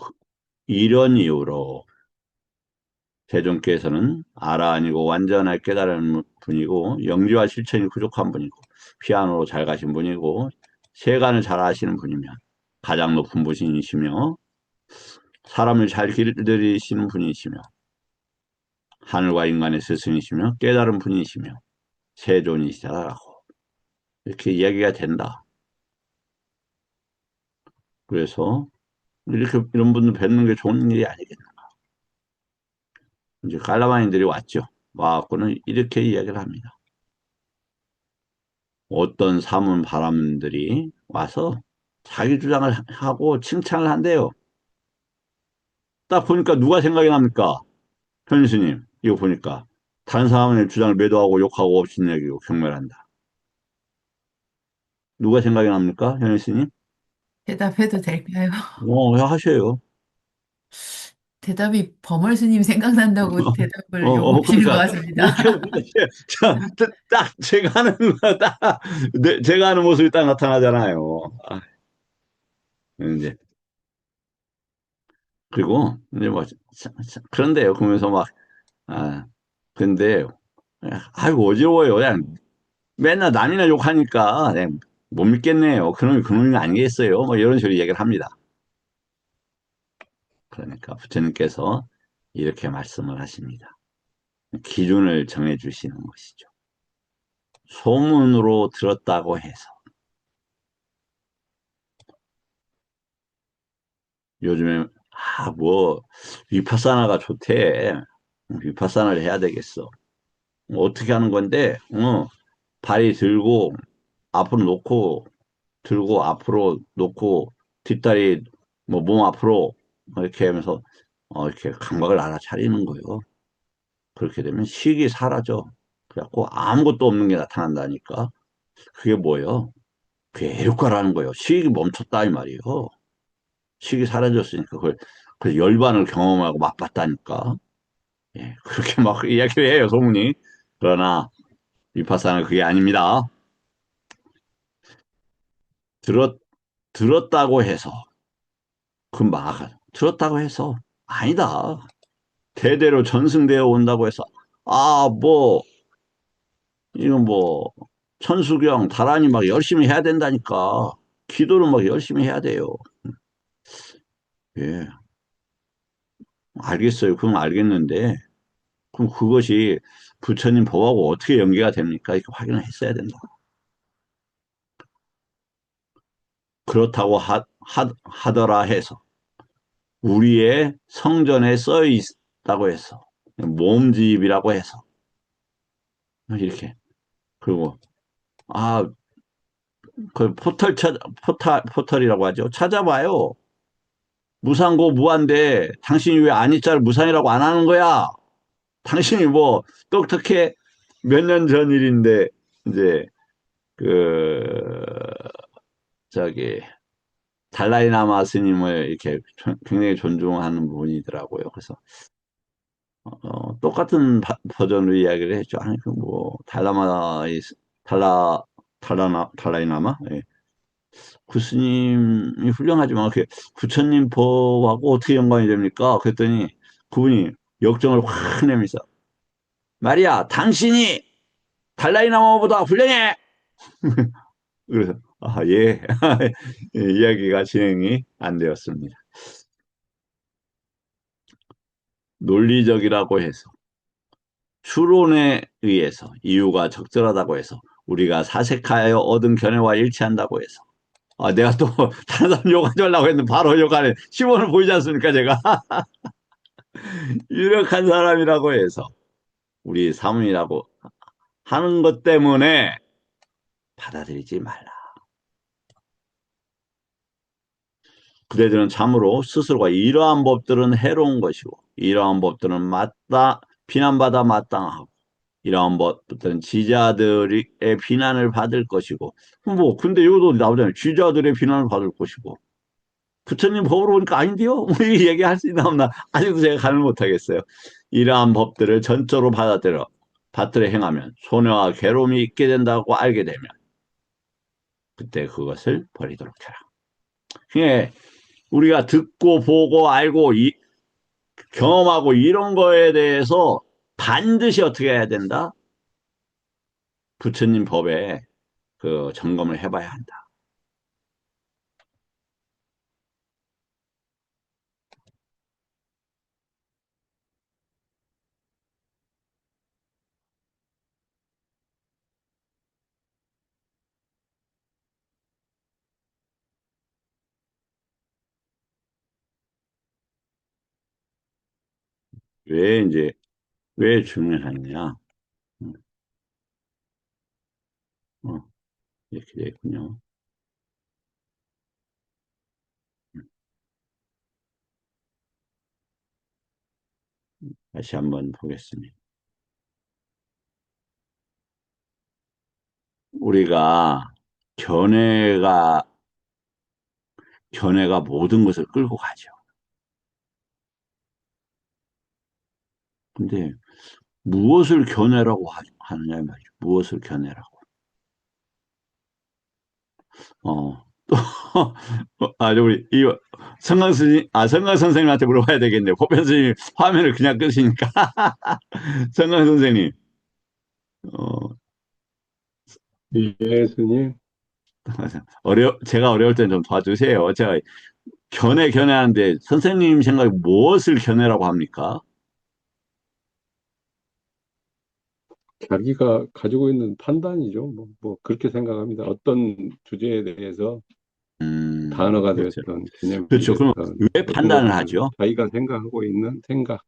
이런 이유로 세존께서는 알아 아니고 완전하게 깨달은 분이고 영지와 실천이 부족한 분이고 피아노로 잘 가신 분이고 세간을 잘 아시는 분이며 가장 높은 분이시며 사람을 잘 길들이시는 분이시며 하늘과 인간의 스승이시며 깨달은 분이시며 세존이시다라고 이렇게 이야기가 된다. 그래서 이런 분들 뵙는 게 좋은 일이 아니겠는가. 이제 깔라마인들이 왔죠. 와갖고는 이렇게 이야기를 합니다. 어떤 사문 바람들이 와서 자기 주장을 하고 칭찬을 한대요. 딱 보니까 누가 생각이 납니까? 현수님, 이거 보니까. 다른 사람의 주장을 매도하고 욕하고 업신여기고 경멸한다. 누가 생각이 납니까? 현수님? 대답해도 될까요? 하셔요. 대답이 범얼스님 생각난다고 대답을 요구 하시는 것 그러니까, 같습니다. 딱 제가 하는 거, 딱, 제가 하는 모습이 딱 나타나잖아요. 이제, 그리고, 이제 뭐, 그런데요. 그러면서 막, 아, 근데, 아이고, 어지러워요. 그냥 맨날 남이나 욕하니까, 그냥 못 믿겠네요. 그놈이 그놈이 아니겠어요. 뭐 이런 식으로 얘기를 합니다. 그러니까 부처님께서 이렇게 말씀을 하십니다. 기준을 정해 주시는 것이죠. 소문으로 들었다고 해서 요즘에 뭐 위파사나가 좋대. 위파사나를 해야 되겠어. 어떻게 하는 건데? 발이 들고 앞으로 놓고 들고 앞으로 놓고 뒷다리 뭐 몸 앞으로 이렇게 하면서 이렇게 감각을 알아차리는 거예요. 그렇게 되면 식이 사라져. 그래갖고 아무것도 없는 게 나타난다니까. 그게 뭐예요? 그게 애효과라는 거예요. 식이 멈췄다 이 말이에요. 식이 사라졌으니까 그걸 열반을 경험하고 맛봤다니까. 예, 그렇게 막 이야기를 해요, 소문이. 그러나 위파사는 그게 아닙니다. 들었 들었다고 해서 들었다고 해서 아니다. 대대로 전승되어 온다고 해서 뭐 이건 뭐 천수경 다란이 막 열심히 해야 된다니까. 기도를 막 열심히 해야 돼요. 예, 알겠어요. 그럼 알겠는데 그럼 그것이 부처님 법하고 어떻게 연계가 됩니까? 이렇게 확인을 했어야 된다. 그렇다고 하더라 해서 우리의 성전에 써 있다고 해서 몸집이라고 해서 이렇게 그리고 아 그 포털이라고 하죠. 찾아봐요. 무상고 무한대 당신이 왜 안이자를 무상이라고 안 하는 거야? 당신이 뭐 똑똑해 몇 년 전 일인데 이제 그 저기 달라이라마 스님을 이렇게 굉장히 존중하는 분이더라고요. 그래서 똑같은 버전으로 이야기를 했죠. 아니 그뭐 달라이라마 예. 그 스님이 훌륭하지만 그 부처님 법하고 어떻게 연관이 됩니까? 그랬더니 그분이 역정을 확 내면서 말이야 당신이 달라이라마보다 훌륭해. 그래서 예. 예, 이야기가 진행이 안 되었습니다. 논리적이라고 해서 추론에 의해서 이유가 적절하다고 해서 우리가 사색하여 얻은 견해와 일치한다고 해서 내가 또 다른 사람 욕하지 말라고 했는데 바로 욕하네. 시본을 보이지 않습니까 제가. 유력한 사람이라고 해서 우리 사문이라고 하는 것 때문에 받아들이지 말라. 그대들은 참으로 스스로가 이러한 법들은 해로운 것이고 이러한 법들은 비난받아 마땅하고 이러한 법들은 지자들의 비난을 받을 것이고 뭐 근데 여기도 나오잖아요. 지자들의 비난을 받을 것이고 부처님 법으로 보니까 아닌데요? 뭐 이 얘기할 수 있나 없나 아직도 제가 가늠 못하겠어요. 이러한 법들을 전적으로 받들어 행하면 손해와 괴로움이 있게 된다고 알게 되면 그때 그것을 버리도록 해라. 예, 우리가 듣고 보고 알고 경험하고 이런 거에 대해서 반드시 어떻게 해야 된다? 부처님 법에 그 점검을 해봐야 한다. 왜 이제 왜 중요하냐? 음, 어, 이렇게 되겠군요. 다시 한번 보겠습니다. 우리가 견해가 모든 것을 끌고 가죠. 근데 무엇을 견해라고 하느냐 이 말이죠. 무엇을 견해라고. 또, 우리, 성강 선생님한테 물어봐야 되겠네요. 보편 선생님 화면을 그냥 끄시니까. 성강 선생님, 어, 예, 스님. 제가 어려울 땐 좀 도와주세요. 제가 견해하는데 선생님 생각에 무엇을 견해라고 합니까? 자기가 가지고 있는 판단이죠. 그렇게 생각합니다. 어떤 주제에 대해서 단어가 그렇죠. 되었던 개념이 그렇죠. 그럼 되었던 왜 어떤 판단을 것들은 하죠? 자기가 생각하고 있는 생각,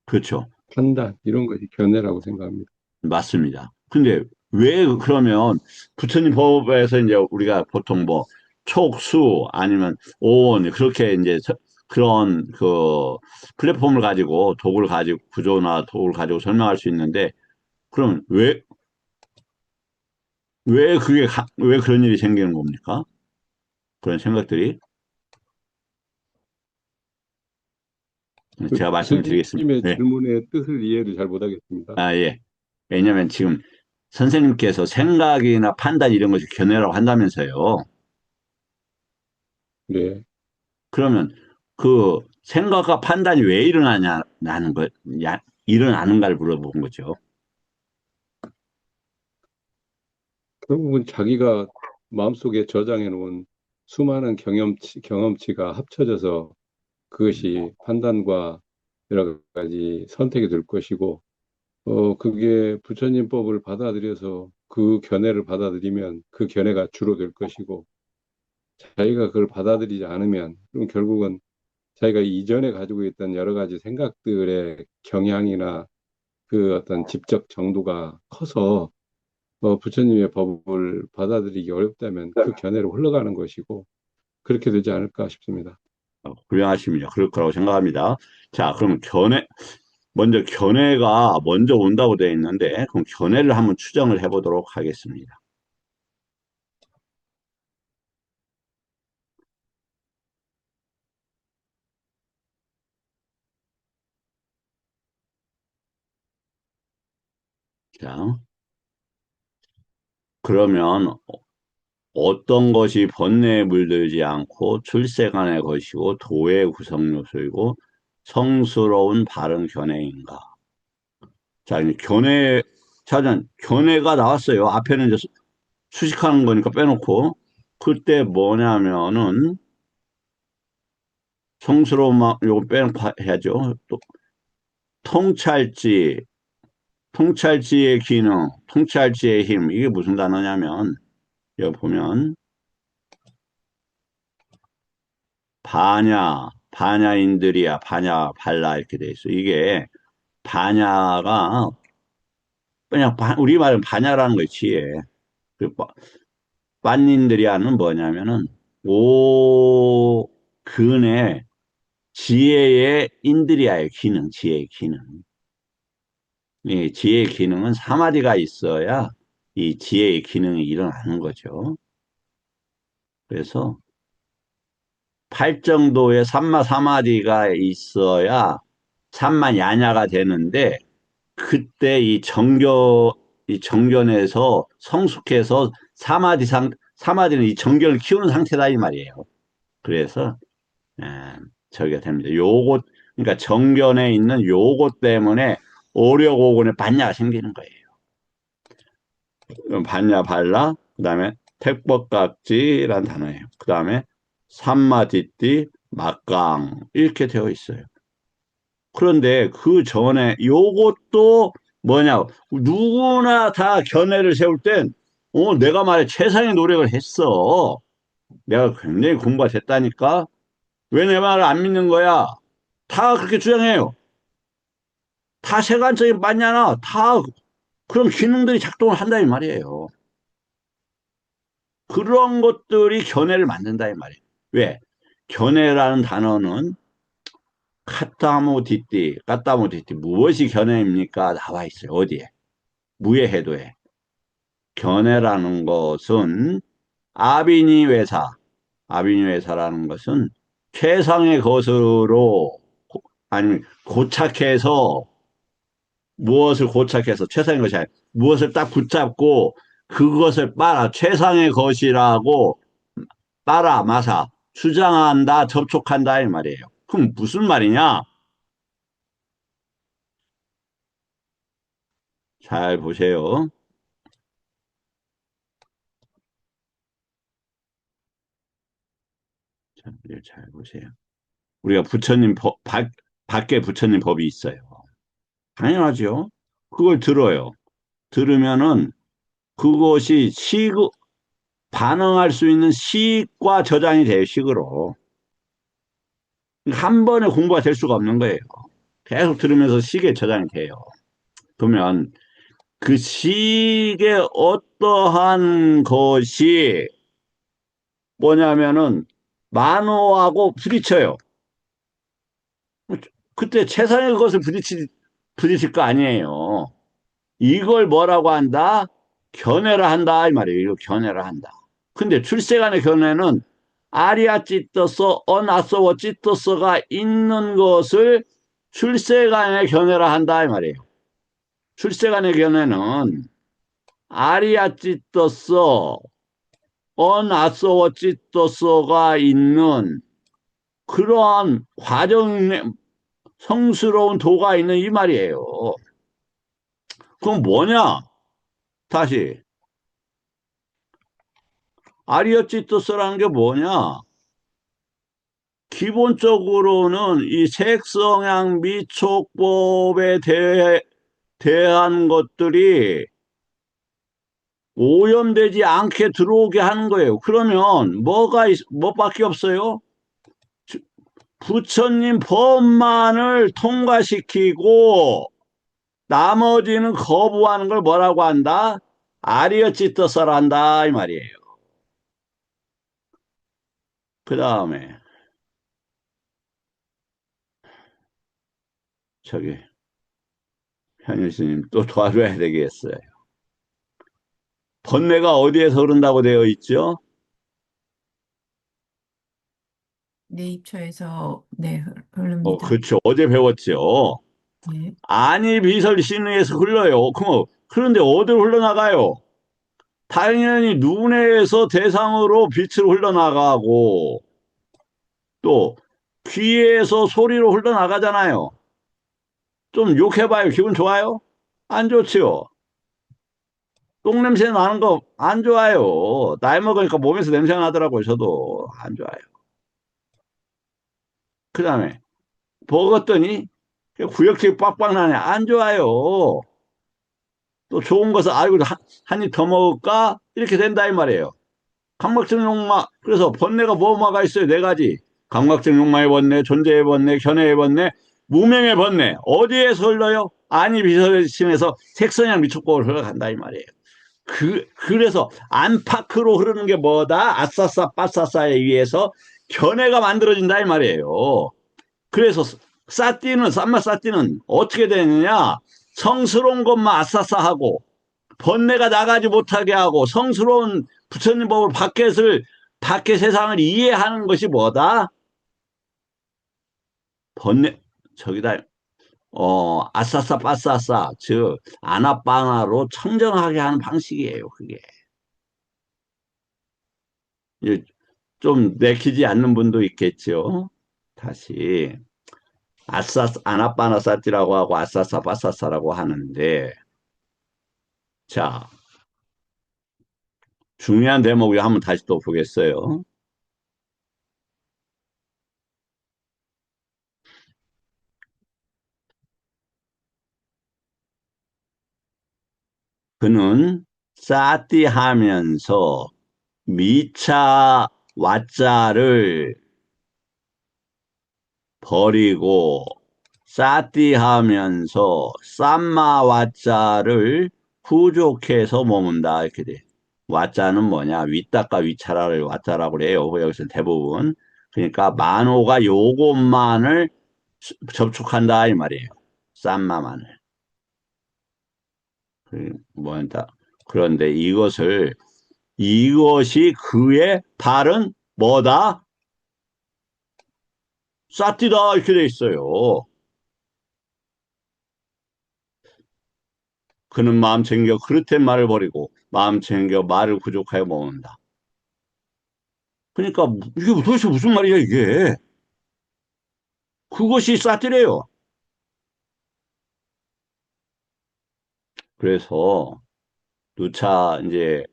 그렇죠. 판단 이런 것이 견해라고 생각합니다. 맞습니다. 근데 왜 그러면 부처님 법에서 이제 우리가 보통 뭐 촉수 아니면 오온 그렇게 이제 그런 그 플랫폼을 가지고 도구를 가지고 구조나 도구를 가지고 설명할 수 있는데 그럼 왜 그런 일이 생기는 겁니까? 그런 생각들이 제가 말씀을 드리겠습니다. 스님의 네. 질문의 뜻을 이해를 잘 못하겠습니다. 아, 예. 왜냐면 지금 선생님께서 생각이나 판단 이런 것이 견해라고 한다면서요. 네. 그러면 그 생각과 판단이 왜 일어나는 일어나는가를 물어본 거죠. 결국은 자기가 마음속에 저장해 놓은 수많은 경험치가 합쳐져서 그것이 판단과 여러 가지 선택이 될 것이고, 그게 부처님법을 받아들여서 그 견해를 받아들이면 그 견해가 주로 될 것이고, 자기가 그걸 받아들이지 않으면, 그럼 결국은 자기가 이전에 가지고 있던 여러 가지 생각들의 경향이나 그 어떤 집적 정도가 커서, 부처님의 법을 받아들이기 어렵다면 그 견해로 흘러가는 것이고, 그렇게 되지 않을까 싶습니다. 훌륭하십니다. 그럴 거라고 생각합니다. 자, 그럼 먼저 견해가 먼저 온다고 되어 있는데, 그럼 견해를 한번 추정을 해보도록 하겠습니다. 자, 그러면 어떤 것이 번뇌에 물들지 않고 출세간의 것이고 도의 구성 요소이고 성스러운 바른 견해인가? 자, 이제 견해가 나왔어요. 앞에는 이제 수식하는 거니까 빼놓고 그때 뭐냐면은 성스러운 요거 빼놓고 해야죠. 또 통찰지, 통찰지의 기능, 통찰지의 힘 이게 무슨 단어냐면 여기 보면 반야인들이야, 반야, 발라 이렇게 돼 있어. 이게 반야가 그냥 우리 말은 반야라는 거 지혜. 그 반인들이야는 뭐냐면은 오근의 지혜의 인들이야의 기능, 지혜의 기능. 이 지혜의 기능은 사마디가 있어야 이 지혜의 기능이 일어나는 거죠. 그래서 팔정도의 삼마 사마디가 있어야 삼마 야냐가 되는데 그때 이 정견에서 성숙해서 사마디는 이 정견을 키우는 상태다 이 말이에요. 그래서 에, 저기가 됩니다. 그러니까 정견에 있는 요것 때문에 오력오곤의 반야가 생기는 거예요. 반야 발라, 그 다음에 택법각지라는 단어예요. 그 다음에 삼마디띠, 막강 이렇게 되어 있어요. 그런데 그 전에 요것도 뭐냐, 누구나 다 견해를 세울 땐, 내가 말해 최상의 노력을 했어. 내가 굉장히 공부가 됐다니까? 왜 내 말을 안 믿는 거야? 다 그렇게 주장해요. 다 세간적인 맞냐나? 다 그런 기능들이 작동을 한다 이 말이에요. 그런 것들이 견해를 만든다 이 말이에요. 왜? 견해라는 단어는 까따모티띠 무엇이 견해입니까? 나와 있어요. 어디에? 무의 해도에. 견해라는 것은 아비니웨사라는 것은 최상의 것으로 아니면 고착해서 무엇을 고착해서 최상의 것이 아니라 무엇을 딱 붙잡고 그것을 최상의 것이라고 마사 주장한다, 접촉한다 이 말이에요. 그럼 무슨 말이냐? 잘 보세요. 잘 보세요. 우리가 밖에 부처님 법이 있어요. 당연하죠. 그걸 들어요. 들으면은 그것이 반응할 수 있는 식과 저장이 돼요, 식으로. 한 번에 공부가 될 수가 없는 거예요. 계속 들으면서 식에 저장이 돼요. 그러면 그 식의 어떠한 것이 뭐냐면은 만호하고 부딪혀요. 그때 최상의 것을 부딪힐 거 아니에요. 이걸 뭐라고 한다? 견해라 한다 이 말이에요. 이거 견해라 한다. 근데 출세간의 견해는 아리아 찌떠서 어나서워 찌떠서가 있는 것을 출세간의 견해라 한다 이 말이에요. 출세간의 견해는 아리아 찌떠서 어나서워 찌떠서가 있는 그러한 성스러운 도가 있는 이 말이에요. 그럼 뭐냐? 다시 아리아찌토스라는 게 뭐냐? 기본적으로는 이 색성향 미촉법에 대한 것들이 오염되지 않게 들어오게 하는 거예요. 그러면 뭐밖에 없어요? 부처님 법만을 통과시키고 나머지는 거부하는 걸 뭐라고 한다? 아리어찌떠서라 한다 이 말이에요. 그 다음에 현일 스님 또 도와줘야 되겠어요. 번뇌가 어디에서 흐른다고 되어 있죠? 내 입처에서 네, 흐릅니다. 그렇죠. 어제 배웠죠. 네. 아니 비설신의에서 흘러요. 그런데 어디로 흘러나가요? 당연히 눈에서 대상으로 빛으로 흘러나가고 또 귀에서 소리로 흘러나가잖아요. 좀 욕해봐요. 기분 좋아요? 안 좋지요? 똥냄새 나는 거 안 좋아요. 나이 먹으니까 몸에서 냄새 나더라고요. 저도 안 좋아요. 그 다음에 먹었더니 구역질 빡빡 나네. 안 좋아요. 또 좋은 것을 알고 한 입 더 먹을까? 이렇게 된다 이 말이에요. 강막증 욕마. 그래서 번뇌가 뭐가 있어요? 네 가지. 강막증 욕마의 번뇌, 존재의 번뇌, 견해의 번뇌, 무명의 번뇌. 어디에서 흘러요? 아니 비설심에서 색선양 미촉법으로 흘러간다 이 말이에요. 그래서 안팎으로 흐르는 게 뭐다? 아싸싸 빠싸싸에 의해서 견해가 만들어진다 이 말이에요. 그래서 쌈마싸띠는 어떻게 되느냐? 성스러운 것만 아싸싸 하고 번뇌가 나가지 못하게 하고 성스러운 부처님 법을 밖의 세상을 이해하는 것이 뭐다? 저기다 아싸싸 빠싸싸 즉 아나빠나로 청정하게 하는 방식이에요. 그게 좀 내키지 않는 분도 있겠죠. 다시 아나빠나사티라고 하고 아싸싸 빠싸싸라고 하는데 자 중요한 대목을 한번 다시 또 보겠어요. 그는 싸띠하면서 미차 와자를 버리고 싸띠하면서 쌈마 와자를 부족해서 머문다 이렇게 돼. 와자는 뭐냐? 위따가 위차라를 와자라고 그래요. 여기서 대부분. 그러니까 만호가 요것만을 접촉한다 이 말이에요. 쌈마만을. 뭐다. 그런데 이것이 그의 발은 뭐다? 쌌디다 이렇게 돼 있어요. 그는 마음 챙겨 그릇된 말을 버리고 마음 챙겨 말을 부족하여 먹는다. 그러니까 이게 도대체 무슨 말이야 이게? 그것이 쌌디래요. 그래서 누차 이제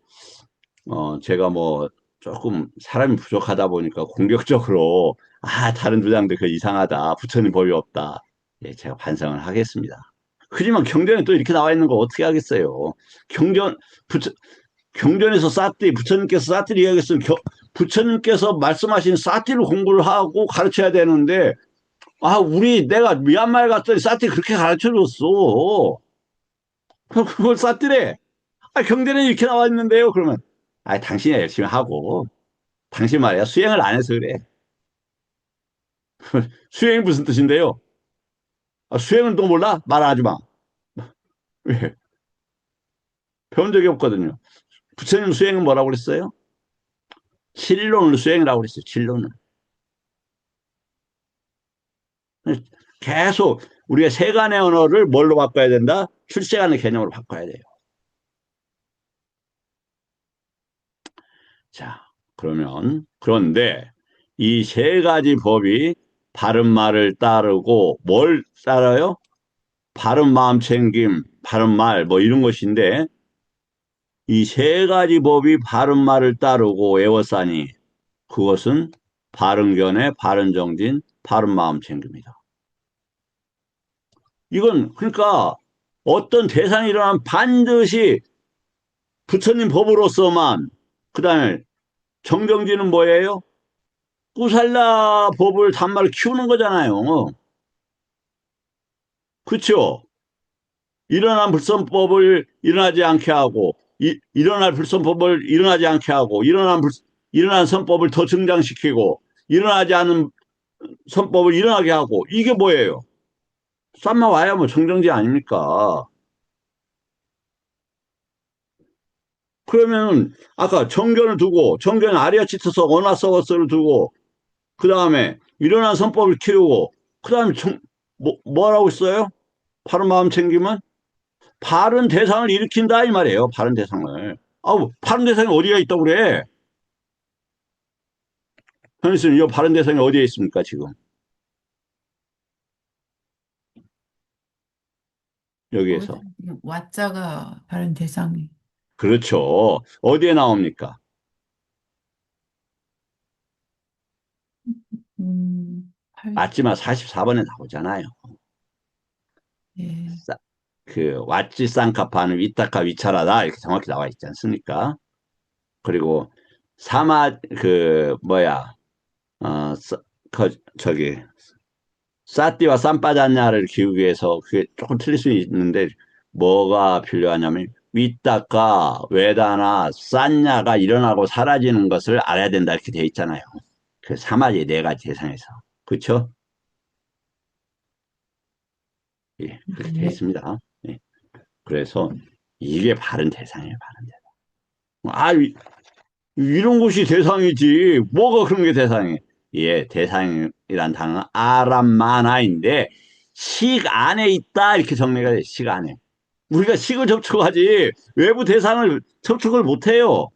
제가 뭐 조금 사람이 부족하다 보니까 공격적으로 다른 주장도 그 이상하다. 부처님 법이 없다. 예, 제가 반성을 하겠습니다. 하지만 경전에 또 이렇게 나와 있는 거 어떻게 하겠어요? 경전 부처 경전에서 사띠 부처님께서 사띠를 이야기했으면 부처님께서 말씀하신 사띠를 공부를 하고 가르쳐야 되는데 내가 미얀마에 갔더니 사띠 그렇게 가르쳐 줬어. 그걸 사띠래. 경전에 이렇게 나와 있는데요. 그러면 당신이 열심히 하고 당신 말이야 수행을 안 해서 그래. 수행이 무슨 뜻인데요? 수행은 또 몰라? 말하지 마. 왜? 배운 적이 없거든요. 부처님 수행은 뭐라고 그랬어요? 칠론을 수행이라고 그랬어요. 칠론을. 계속 우리가 세간의 언어를 뭘로 바꿔야 된다? 출세간의 개념으로 바꿔야 돼요. 자, 그런데 이 세 가지 법이 바른 말을 따르고 뭘 따라요? 바른 마음 챙김, 바른 말, 뭐 이런 것인데 이 세 가지 법이 바른 말을 따르고 애워싸니 그것은 바른 견해, 바른 정진, 바른 마음 챙깁니다. 이건 그러니까 어떤 대상이 일어나면 반드시 부처님 법으로서만 그다음에 정정지는 뭐예요? 꾸살라 법을 단말을 키우는 거잖아요. 그렇죠? 일어난 불선법을 일어나지 않게 하고 일어날 불선법을 일어나지 않게 하고 일어난 선법을 더 증장시키고 일어나지 않은 선법을 일어나게 하고 이게 뭐예요? 쌈마 와야 뭐 정정지 아닙니까? 그러면 아까 정견을 두고 정견 아리아치트서 원화서거스를 두고 그 다음에 일어난 선법을 키우고 그 다음에 뭐라고 있어요? 바른 마음 챙기면 바른 대상을 일으킨다 이 말이에요. 바른 대상을. 바른 대상이 어디가 있다고 그래? 현수님, 이 바른 대상이 어디에 있습니까 지금? 여기에서. 와자가 바른 대상이. 그렇죠. 어디에 나옵니까? 음, 맞지만 44번에 나오잖아요. 예. 그 왓지 쌍카파는 위타카 위차라다 이렇게 정확히 나와 있지 않습니까? 그리고 사마 그 뭐야 저기 사띠와 쌈빠자냐를 기우기 위해서 그게 조금 틀릴 수 있는데 뭐가 필요하냐면 위따가 외다나 싼냐가 일어나고 사라지는 것을 알아야 된다 이렇게 되어 있잖아요. 그 사마지 네 가지 대상에서 그렇죠? 예, 그렇게 되어 네. 있습니다. 예. 그래서 이게 바른 대상이에요, 바른 대상. 이런 것이 대상이지. 뭐가 그런 게 대상이에요? 예, 대상이란 단어는 아람마나인데 식 안에 있다 이렇게 정리가 돼. 식 안에. 우리가 식을 접촉하지 외부 대상을 접촉을 못해요.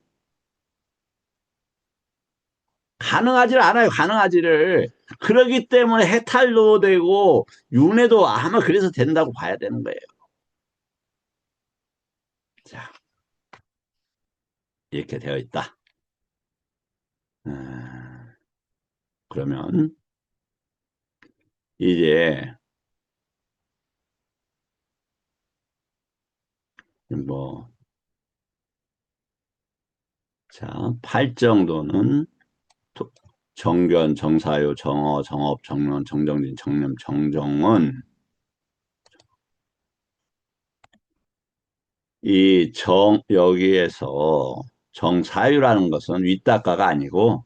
가능하지를 않아요. 가능하지를. 그러기 때문에 해탈도 되고 윤회도 아마 그래서 된다고 봐야 되는 거예요. 자, 이렇게 되어 있다. 그러면 이제 뭐 자, 8 정도는 정견, 정사유, 정어, 정업, 정론, 정정진, 정념, 정정은 여기에서 정사유라는 것은 윗닦아가 아니고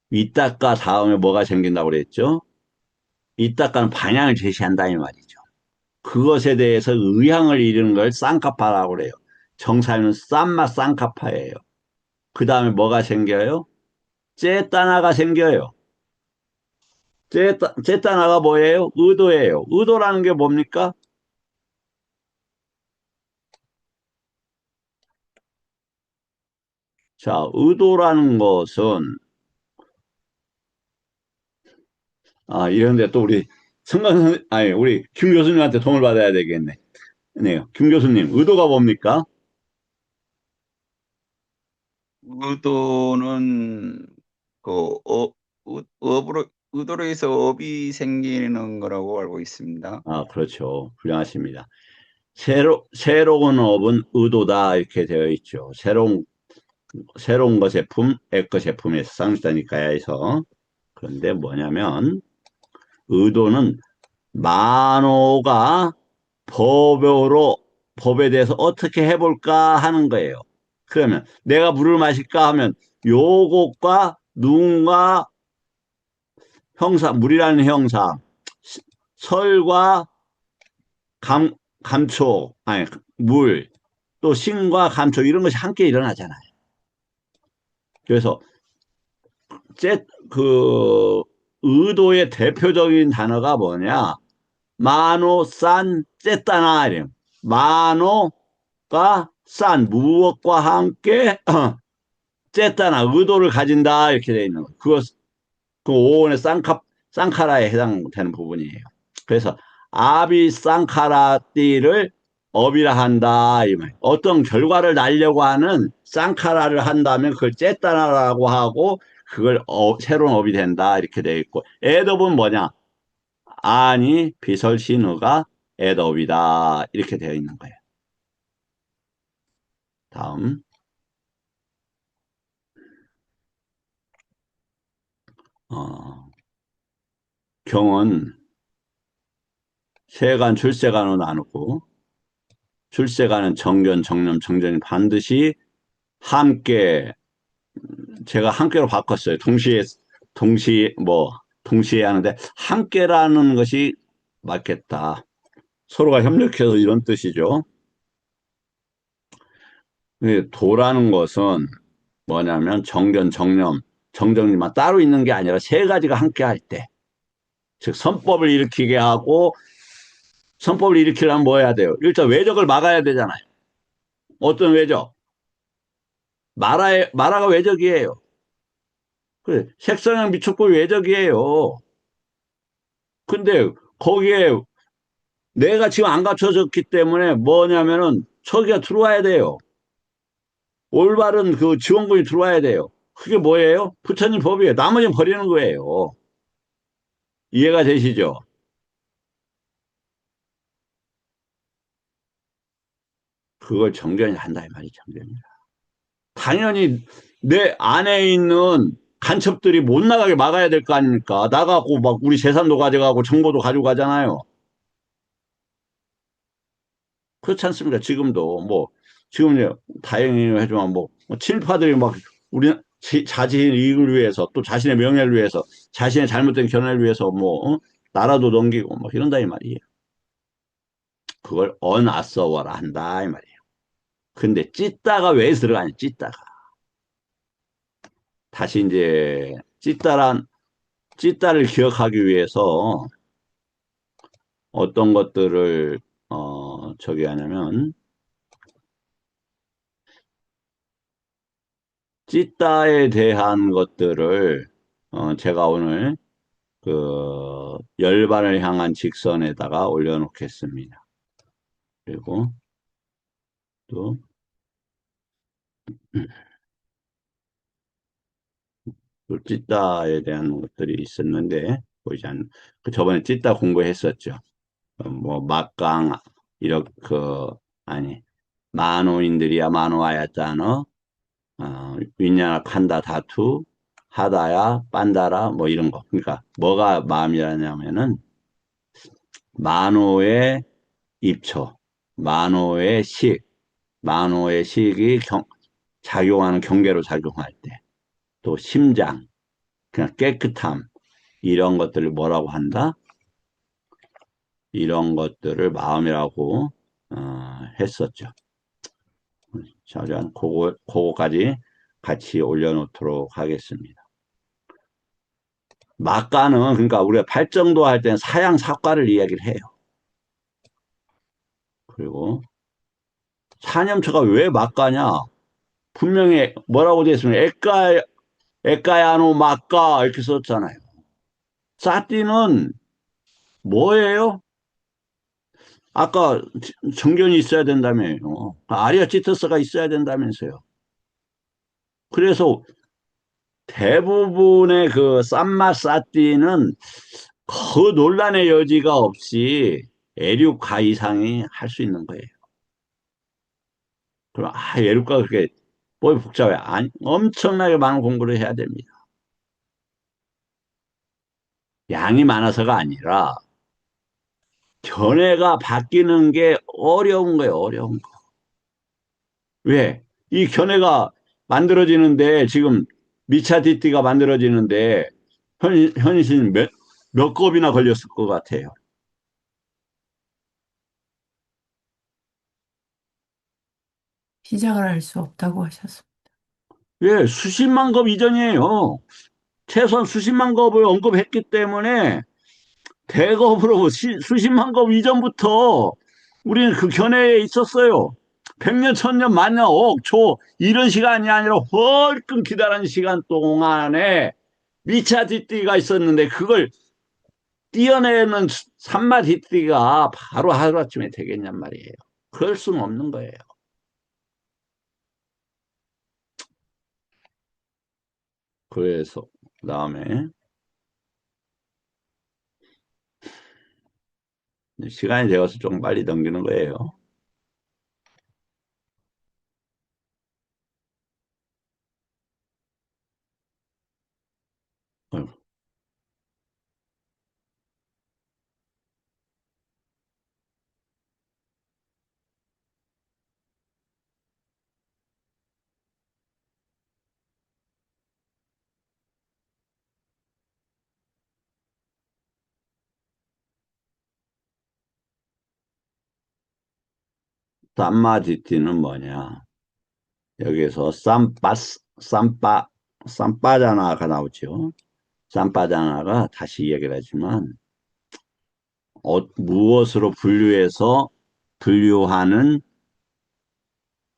윗닦아 다음에 뭐가 생긴다고 그랬죠? 이따가는 방향을 제시한다 이 말이죠. 그것에 대해서 의향을 이루는 걸 쌍카파라고 그래요. 정사위는 쌈마 쌍카파예요. 그 다음에 뭐가 생겨요? 째따나가 생겨요. 째따나가 뭐예요? 의도예요. 의도라는 게 뭡니까? 자, 의도라는 것은 이런데 또 우리 우리 김 교수님한테 도움을 받아야 되겠네. 네, 김 교수님, 의도가 뭡니까? 의도는 그 의도로 해서 업이 생기는 거라고 알고 있습니다. 그렇죠. 훌륭하십니다. 새로운 업은 의도다 이렇게 되어 있죠. 새로운 것의 품, 애것의 품에서 쌍시다니까야에서. 그런데 뭐냐면 의도는 만호가 법에 대해서 어떻게 해볼까 하는 거예요. 그러면 내가 물을 마실까 하면 요것과 누군가 물이라는 형사, 설과 감초, 물, 또 신과 감초 이런 것이 함께 일어나잖아요. 그래서 의도의 대표적인 단어가 뭐냐? 마노, 산, 쨌다나 이래요. 마노가 산, 무엇과 함께 쨌다나 의도를 가진다 이렇게 되어 있는 거예요. 그 오원의 쌍카라에 해당되는 부분이에요. 그래서 아비 쌍카라띠를 업이라 한다 이 말. 어떤 결과를 날려고 하는 쌍카라를 한다면 그걸 쨌다나라고 하고 그걸 새로운 업이 된다 이렇게 되어 있고 애덥은 뭐냐? 아니 비설신어가 애덥이다 이렇게 되어 있는 거예요. 다음 경은 세간 출세간으로 나누고 출세간은 정견, 정념, 정전이 반드시 함께 제가 함께로 바꿨어요. 동시에 하는데 함께라는 것이 맞겠다. 서로가 협력해서 이런 뜻이죠. 도라는 것은 뭐냐면 정견, 정념, 정정리만 따로 있는 게 아니라 세 가지가 함께 할 때, 즉 선법을 일으키게 하고 선법을 일으키려면 뭐 해야 돼요? 일단 외적을 막아야 되잖아요. 어떤 외적? 마라가 외적이에요. 그래, 색성형 미축불 외적이에요. 근데 거기에 내가 지금 안 갖춰졌기 때문에 뭐냐면은 저기가 들어와야 돼요. 올바른 그 지원군이 들어와야 돼요. 그게 뭐예요? 부처님 법이에요. 나머지는 버리는 거예요. 이해가 되시죠? 그걸 정견이 한다 이 말이 정견이. 당연히 내 안에 있는 간첩들이 못 나가게 막아야 될 거 아닙니까? 나가고 막 우리 재산도 가져가고 정보도 가지고 가잖아요. 그렇지 않습니까? 지금도 지금 다행히 하지만 친파들이 막 우리 자신의 이익을 위해서 또 자신의 명예를 위해서 자신의 잘못된 견해를 위해서 나라도 넘기고 이런다 이 말이에요. 그걸 언아서워라 한다 이 말이에요. 근데 찢다가 왜 들어가냐? 찢다가 다시 이제 찢다를 기억하기 위해서 어떤 것들을 저기 하냐면 찢다에 대한 것들을 제가 오늘 그 열반을 향한 직선에다가 올려놓겠습니다. 그리고 또 찢다에 대한 것들이 있었는데 보이지 않는 그 저번에 찢다 공부했었죠. 막강 이렇게 아니 만호인들이야 만호하였잖아. 윈냐나 칸다 다투 하다야 빤다라 이런 거. 그러니까 뭐가 마음이라냐면은 만호의 입처, 만호의 식이 작용하는 경계로 작용할 때, 또 심장, 그냥 깨끗함 이런 것들을 뭐라고 한다? 이런 것들을 마음이라고 했었죠. 자, 그거까지 같이 올려놓도록 하겠습니다. 막가는 그러니까 우리가 발정도 할 때는 사양 사과를 이야기를 해요. 그리고 사념처가 왜 막가냐? 분명히 뭐라고 되어 있으면 에까야노 막가 이렇게 썼잖아요. 사띠는 뭐예요? 아까 정견이 있어야 된다며요. 아리아치트스가 있어야 된다면서요. 그래서 대부분의 그 쌈마 사띠는 그 논란의 여지가 없이 에륙가 이상이 할 수 있는 거예요. 그럼 에륙가 그렇게 뭐 복잡해? 아니, 엄청나게 많은 공부를 해야 됩니다. 양이 많아서가 아니라 견해가 바뀌는 게 어려운 거예요. 어려운 거. 왜? 이 견해가 만들어지는데 지금 미차디띠가 만들어지는데 현신 몇 겁이나 걸렸을 것 같아요. 시작을 할 수 없다고 하셨습니다. 왜? 수십만 겁 이전이에요. 최소한 수십만 겁을 언급했기 때문에 대겁으로 수십만 겁 이전부터 우리는 그 견해에 있었어요. 100년, 1000년, 만년, 억, 초 이런 시간이 아니라 훨씬 기다란 시간 동안에 미차디띠가 있었는데 그걸 띄어내는 산마디띠가 바로 하루아침에 되겠냔 말이에요. 그럴 수는 없는 거예요. 그래서 그다음에 시간이 되어서 좀 빨리 넘기는 거예요. 산마디띠는 뭐냐? 여기서 쌈빠자나가 나오죠. 쌈빠자나가 다시 이야기를 하지만 무엇으로 분류하는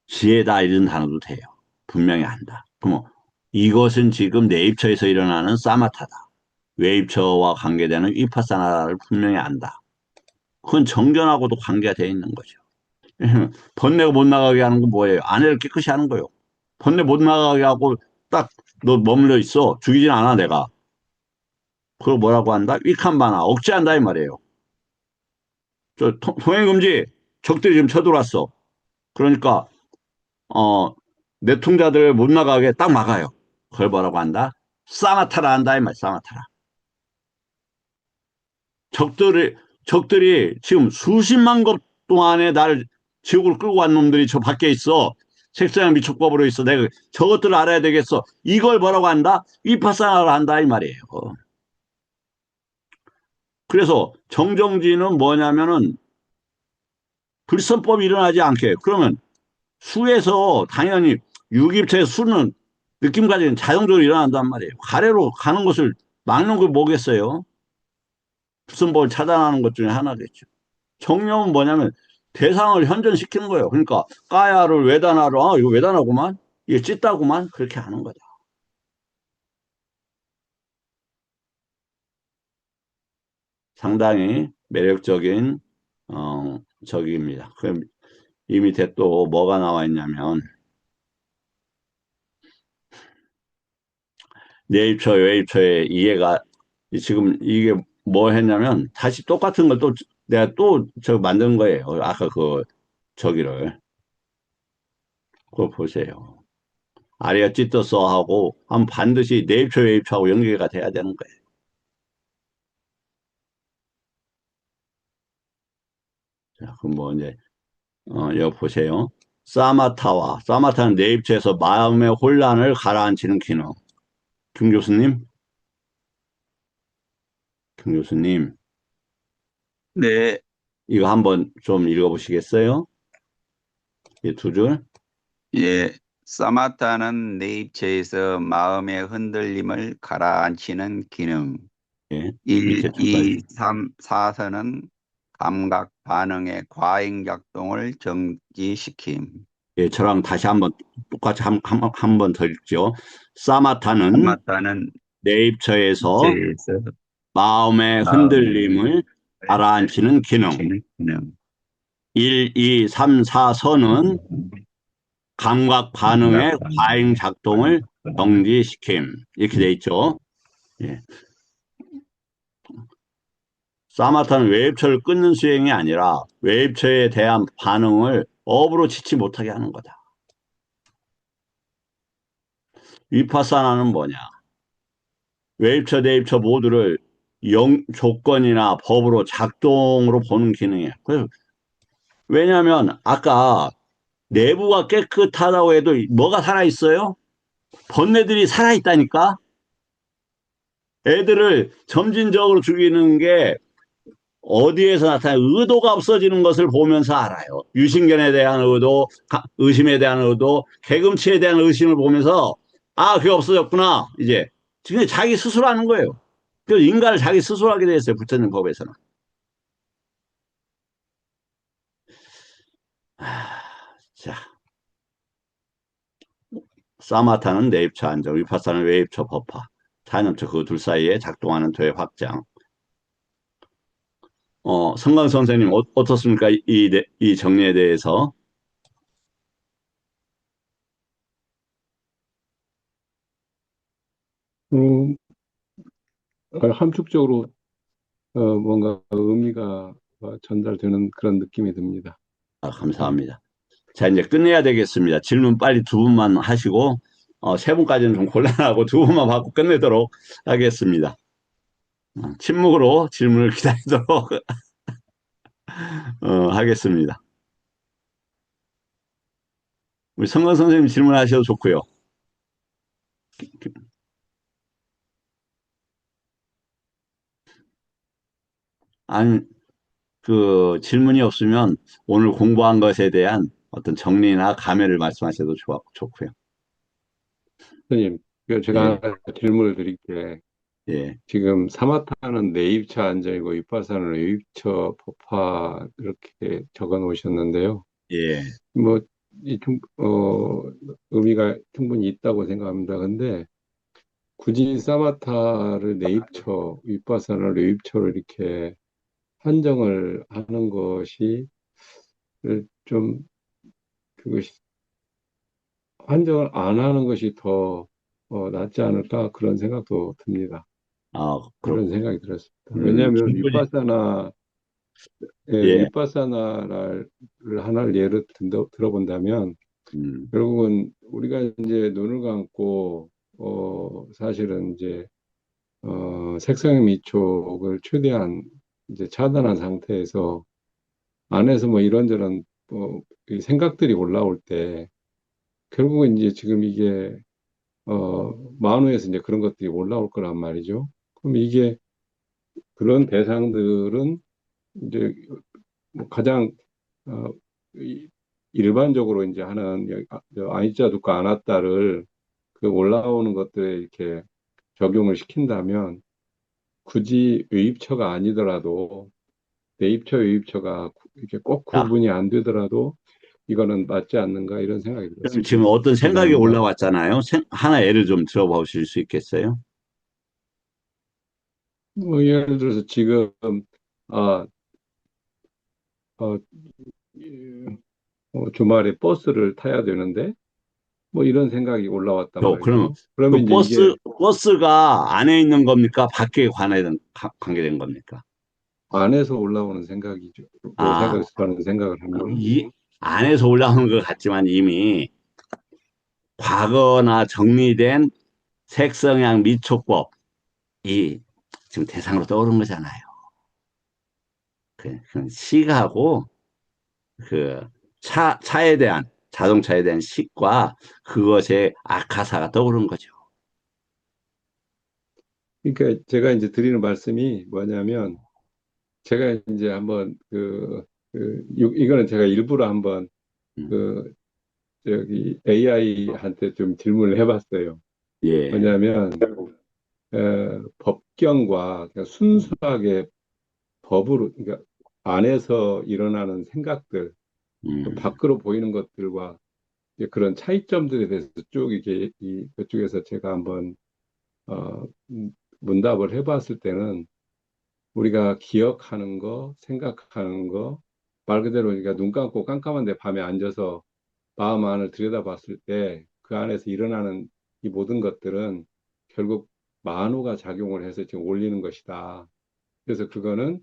지혜다 이런 단어도 돼요. 분명히 한다. 그럼 이것은 지금 내 입처에서 일어나는 사마타다. 외입처와 관계되는 위파사나를 분명히 안다. 그건 정견하고도 관계가 되어 있는 거죠. 번뇌가 못 나가게 하는 건 뭐예요? 아내를 깨끗이 하는 거예요. 번뇌 못 나가게 하고 딱 너 머물러 있어. 죽이진 않아 내가. 그걸 뭐라고 한다? 위칸바나 억제한다 이 말이에요. 통행금지 적들이 지금 쳐들어왔어. 그러니까 내통자들 못 나가게 딱 막아요. 그걸 뭐라고 한다? 사마타라 한다 이 말. 사마타라. 적들이 지금 수십만 것 동안에 날 지옥을 끌고 간 놈들이 저 밖에 있어. 색소양 미촉법으로 있어. 내가 저것들을 알아야 되겠어. 이걸 뭐라고 한다? 위파사나를 한다 이 말이에요. 그래서 정정지는 뭐냐면은 불선법이 일어나지 않게. 그러면 수에서 당연히 유기체의 수는 느낌 가지는 자동적으로 일어난단 말이에요. 가래로 가는 것을 막는 걸 뭐겠어요? 불선법을 차단하는 것 중에 하나겠죠. 정념은 뭐냐면 대상을 현존시키는 거예요. 그러니까 까야를 외단하로 이거 외단하구만 이게 찢다구만 그렇게 하는 거죠. 상당히 매력적인 적입니다. 그럼 이 밑에 또 뭐가 나와 있냐면 내입처 외입처의 이해가 지금 이게 뭐 했냐면 다시 똑같은 걸 또 내가 또 저 만든 거예요. 아까 그 저기를 그거 보세요. 아리아 찌떠서 하면 반드시 내입처 외입처하고 연계가 돼야 되는 거예요. 자, 그럼 뭐 이제 여기 보세요. 사마타는 내입처에서 마음의 혼란을 가라앉히는 기능. 김 교수님, 김 교수님. 네, 이거 한번 좀 읽어보시겠어요? 이 두 줄. 예, 사마타는 내 입체에서 마음의 흔들림을 가라앉히는 기능. 예, 1, 밑에 줄까지. 2, 3, 4선은 감각 반응의 과잉 작동을 정지시킴. 예, 저랑 다시 한번 똑같이 한 번 더 읽죠. 사마타는 사마타는 내 입처에서 입체에서 마음의 마음의 흔들림을 가라앉히는 기능. 기능. 1, 2, 3, 4선은 감각 반응의 감각 과잉 반응의 작동을 정지시킴. 이렇게 돼 있죠. 예. 사마타는 외입처를 끊는 수행이 아니라 외입처에 대한 반응을 업으로 치지 못하게 하는 거다. 위파사나는 뭐냐? 외입처, 내입처 모두를 조건이나 법으로 작동으로 보는 기능이에요. 왜냐하면 아까 내부가 깨끗하다고 해도 뭐가 살아있어요? 번뇌들이 살아있다니까? 애들을 점진적으로 죽이는 게 어디에서 나타나요? 의도가 없어지는 것을 보면서 알아요. 유신견에 대한 의도, 의심에 대한 의도, 개금치에 대한 의심을 보면서 아, 그게 없어졌구나. 이제 지금 자기 스스로 하는 거예요. 그래서 인간을 자기 스스로 하게 되어 있어요. 부처님 법에서는. 자, 사마타는 내입처 안정, 위파사는 외입처 법화, 타인업처 그 둘 사이에 작동하는 도의 확장. 성광 선생님 어떻습니까? 이 정리에 대해서. 음, 함축적으로 뭔가 의미가 전달되는 그런 느낌이 듭니다. 감사합니다. 자, 이제 끝내야 되겠습니다. 질문 빨리 두 분만 하시고, 세 분까지는 좀 곤란하고 두 분만 받고 끝내도록 하겠습니다. 침묵으로 질문을 기다리도록 하겠습니다. 우리 성건 선생님 질문하셔도 좋고요. 아니, 그 질문이 없으면 오늘 공부한 것에 대한 어떤 정리나 감회를 말씀하셔도 좋고요. 선생님, 제가 예, 하나 질문을 드릴게. 예, 지금 사마타는 내입처 안정이고 위파사는 외입처 법화 이렇게 적어 놓으셨는데요. 예. 뭐, 의미가 충분히 있다고 생각합니다. 근데 굳이 사마타를 내입처, 위파사를 외입처로 이렇게 한정을 하는 것이 좀 그것이 한정을 안 하는 것이 더 낫지 않을까 그런 생각도 듭니다. 그런 그렇고. 생각이 들었습니다. 왜냐하면 충분히, 예, 위파사나를 하나를 예로 들어본다면 음, 결국은 우리가 이제 눈을 감고 사실은 이제 색성의 미촉을 최대한 이제 차단한 상태에서 안에서 뭐 이런저런 이 생각들이 올라올 때 결국은 이제 지금 이게 만우에서 이제 그런 것들이 올라올 거란 말이죠. 그럼 이게 그런 대상들은 이제 뭐 가장 어, 일반적으로 이제 하는 아이자 두카 아나타를 그 올라오는 것들에 이렇게 적용을 시킨다면 굳이 유입처가 아니더라도 내입처, 유입처가 이렇게 꼭 자, 구분이 안 되더라도 이거는 맞지 않는가 이런 생각이 그럼 들었습니다. 지금 어떤 생각이 이상입니다. 올라왔잖아요. 하나 예를 좀 들어보실 수 있겠어요? 뭐 예를 들어서 지금 아, 어, 주말에 버스를 타야 되는데 뭐 이런 생각이 올라왔단 그러면 말이죠. 그러면 그 이제 이게 버스가 안에 있는 겁니까? 밖에 관계된 겁니까? 안에서 올라오는 생각이죠. 아, 저는 생각을 합니다. 이 안에서 올라오는 것 같지만 이미 과거나 정리된 색성향 미촉법이 지금 대상으로 떠오른 거잖아요. 그 식하고 그 차에 대한 자동차에 대한 식과 그것의 아카사가 떠오른 거죠. 그러니까 제가 이제 드리는 말씀이 뭐냐면 제가 이제 한번 이거는 제가 일부러 한번 음, 그 저기 AI한테 좀 질문을 해봤어요. 예, 뭐냐면 법경과 그냥 순수하게 법으로 그러니까 안에서 일어나는 생각들, 또 음, 밖으로 보이는 것들과 이제 그런 차이점들에 대해서 쭉 이게 그쪽에서 제가 한번 어, 음, 문답을 해봤을 때는 우리가 기억하는 거, 생각하는 거, 말 그대로 우리가 눈 감고 깜깜한데 밤에 앉아서 마음 안을 들여다봤을 때 그 안에서 일어나는 이 모든 것들은 결국 만호가 작용을 해서 지금 올리는 것이다. 그래서 그거는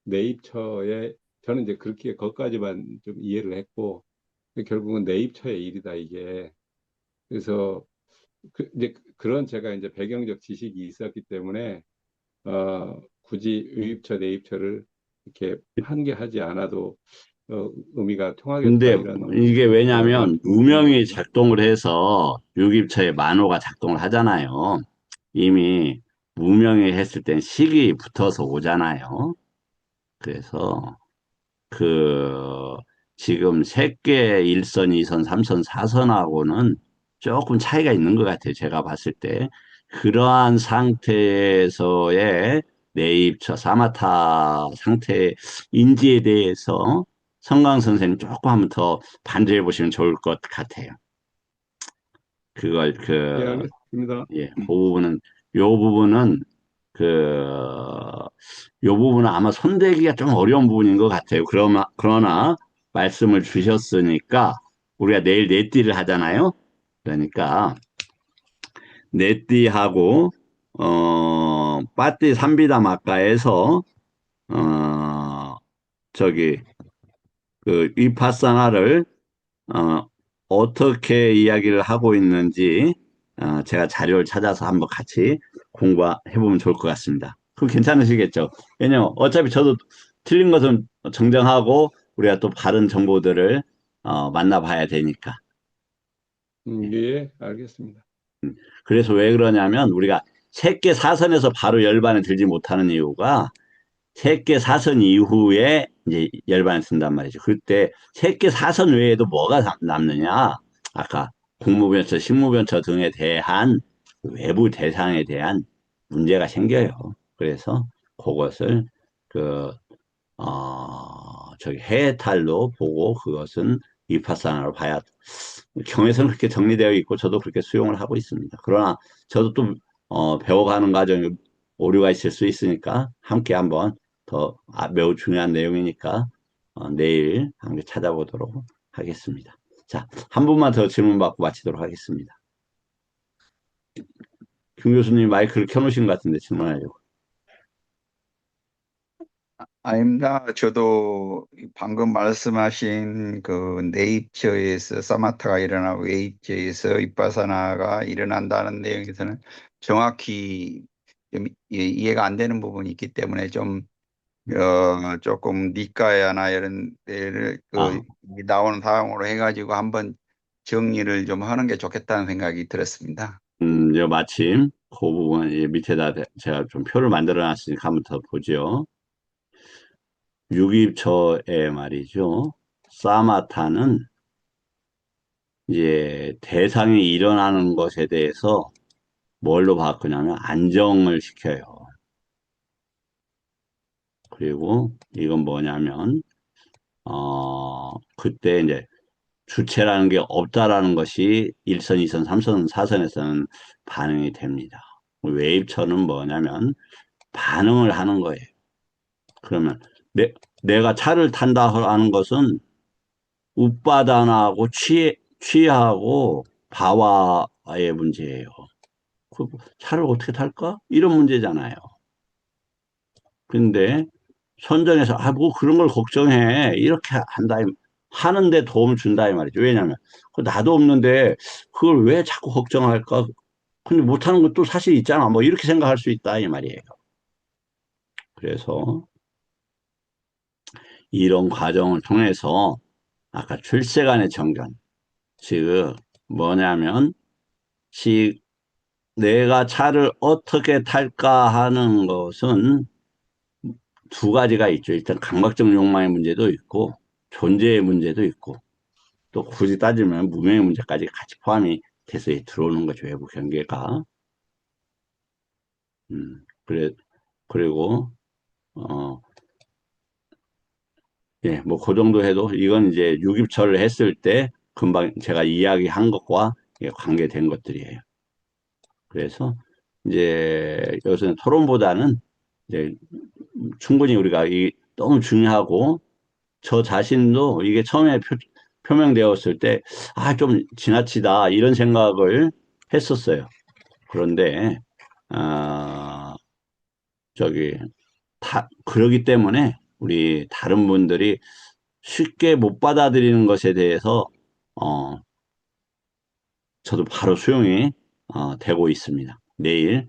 내입처에 저는 이제 그렇게 거기까지만 좀 이해를 했고 결국은 내입처의 일이다 이게. 그래서 이제 그런 제가 이제 배경적 지식이 있었기 때문에 굳이 의입처 내입처를 이렇게 한계하지 않아도 의미가 통하겠다 근데 이런 이게 왜냐하면 말씀을 드린 무명이 거거든요. 작동을 해서 유기입처에 만호가 작동을 하잖아요. 이미 무명이 했을 땐 식이 붙어서 오잖아요. 그래서 그 지금 세계 1선, 2선, 3선, 4선하고는 조금 차이가 있는 것 같아요. 제가 봤을 때. 그러한 상태에서의 내입처, 사마타 상태 인지에 대해서 성강 선생님 조금 한번 더 반주해 보시면 좋을 것 같아요. 그걸 예, 알겠습니다. 예, 그 부분은 요 부분은 그 요 부분은 아마 손대기가 좀 어려운 부분인 것 같아요. 그러나 말씀을 주셨으니까 우리가 내일 넷띠를 하잖아요. 그러니까 넷띠하고 빠띠 삼비다 마카에서 어 저기 그 위파사나를 어, 어떻게 이야기를 하고 있는지 제가 자료를 찾아서 한번 같이 공부해보면 좋을 것 같습니다. 그럼 괜찮으시겠죠? 왜냐면 어차피 저도 틀린 것은 정정하고 우리가 또 바른 정보들을 만나봐야 되니까. 예, 알겠습니다. 그래서 왜 그러냐면 우리가 새끼 사선에서 바로 열반에 들지 못하는 이유가 새끼 사선 이후에 이제 열반을 쓴단 말이죠. 그때 새끼 사선 외에도 뭐가 남느냐? 아까 국무변처, 식무변처 등에 대한 외부 대상에 대한 문제가 생겨요. 그래서 그것을 그, 저기 해탈로 보고 그것은 위파사나로 봐야 경에서는 그렇게 정리되어 있고 저도 그렇게 수용을 하고 있습니다. 그러나 저도 또 배워가는 과정에 오류가 있을 수 있으니까 함께 한번 더 매우 중요한 내용이니까 내일 함께 찾아보도록 하겠습니다. 자, 한 분만 더 질문 받고 마치도록 하겠습니다. 김 교수님 마이크를 켜놓으신 것 같은데 질문하려고. 아닙니다. 저도 방금 말씀하신 그 네이처에서 사마타가 일어나고 웨이처에서 윗바사나가 일어난다는 내용에서는 정확히 좀 이해가 안 되는 부분이 있기 때문에 좀 조금 니까야나 이런 데를 아, 나오는 사항으로 해가지고 한번 정리를 좀 하는 게 좋겠다는 생각이 들었습니다. 이제 마침 그 부분 밑에다 제가 좀 표를 만들어 놨으니까 한번 더 보죠. 유기처에 말이죠. 사마타는 이제 대상이 일어나는 것에 대해서 뭘로 바꾸냐면 안정을 시켜요. 그리고 이건 뭐냐면 그때 이제 주체라는 게 없다라는 것이 1선, 2선, 3선, 4선에서는 반응이 됩니다. 웨이브처는 뭐냐면 반응을 하는 거예요. 그러면 내가 차를 탄다 하는 것은 웃바다나하고 취하고 바와의 문제예요. 그 차를 어떻게 탈까? 이런 문제잖아요. 근데 선정해서 뭐 그런 걸 걱정해 이렇게 한다 하는데 도움을 준다 이 말이죠. 왜냐하면 나도 없는데 그걸 왜 자꾸 걱정할까? 근데 못하는 것도 사실 있잖아. 뭐 이렇게 생각할 수 있다 이 말이에요. 그래서 이런 과정을 통해서 아까 출세간의 정견 즉 뭐냐면 시 내가 차를 어떻게 탈까 하는 것은 두 가지가 있죠. 일단 강박적 욕망의 문제도 있고 존재의 문제도 있고 또 굳이 따지면 무명의 문제까지 같이 포함이 돼서 들어오는 거죠. 외부 경계가. 그래, 그리고 예, 뭐 그 정도 해도 이건 이제 유깁철을 했을 때 금방 제가 이야기한 것과 관계된 것들이에요. 그래서 이제 여기서는 토론보다는 이제 충분히 우리가 너무 중요하고 저 자신도 이게 처음에 표명되었을 때 좀 지나치다 이런 생각을 했었어요. 그런데 저기 그러기 때문에 우리 다른 분들이 쉽게 못 받아들이는 것에 대해서 저도 바로 수용이 되고 있습니다. 내일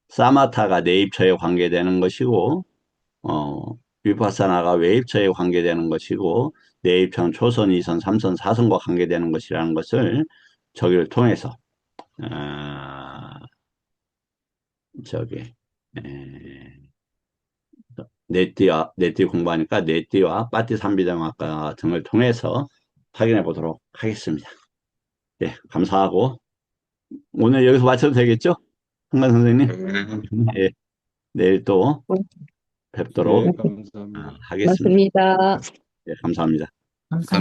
사마타가 내입처에 관계되는 것이고 위파사나가 외입처에 관계되는 것이고 내입처는 초선, 2선, 3선, 4선과 관계되는 것이라는 것을 저기를 통해서 저기 네띠 공부하니까 네띠와 빠띠 삼비정학과 등을 통해서 확인해 보도록 하겠습니다. 네, 감사하고 오늘 여기서 마쳐도 되겠죠? 한관 선생님? 네, 내일 또 뵙도록 네, 감사합니다. 하겠습니다. 맞습니다. 네, 감사합니다. 감사합니다.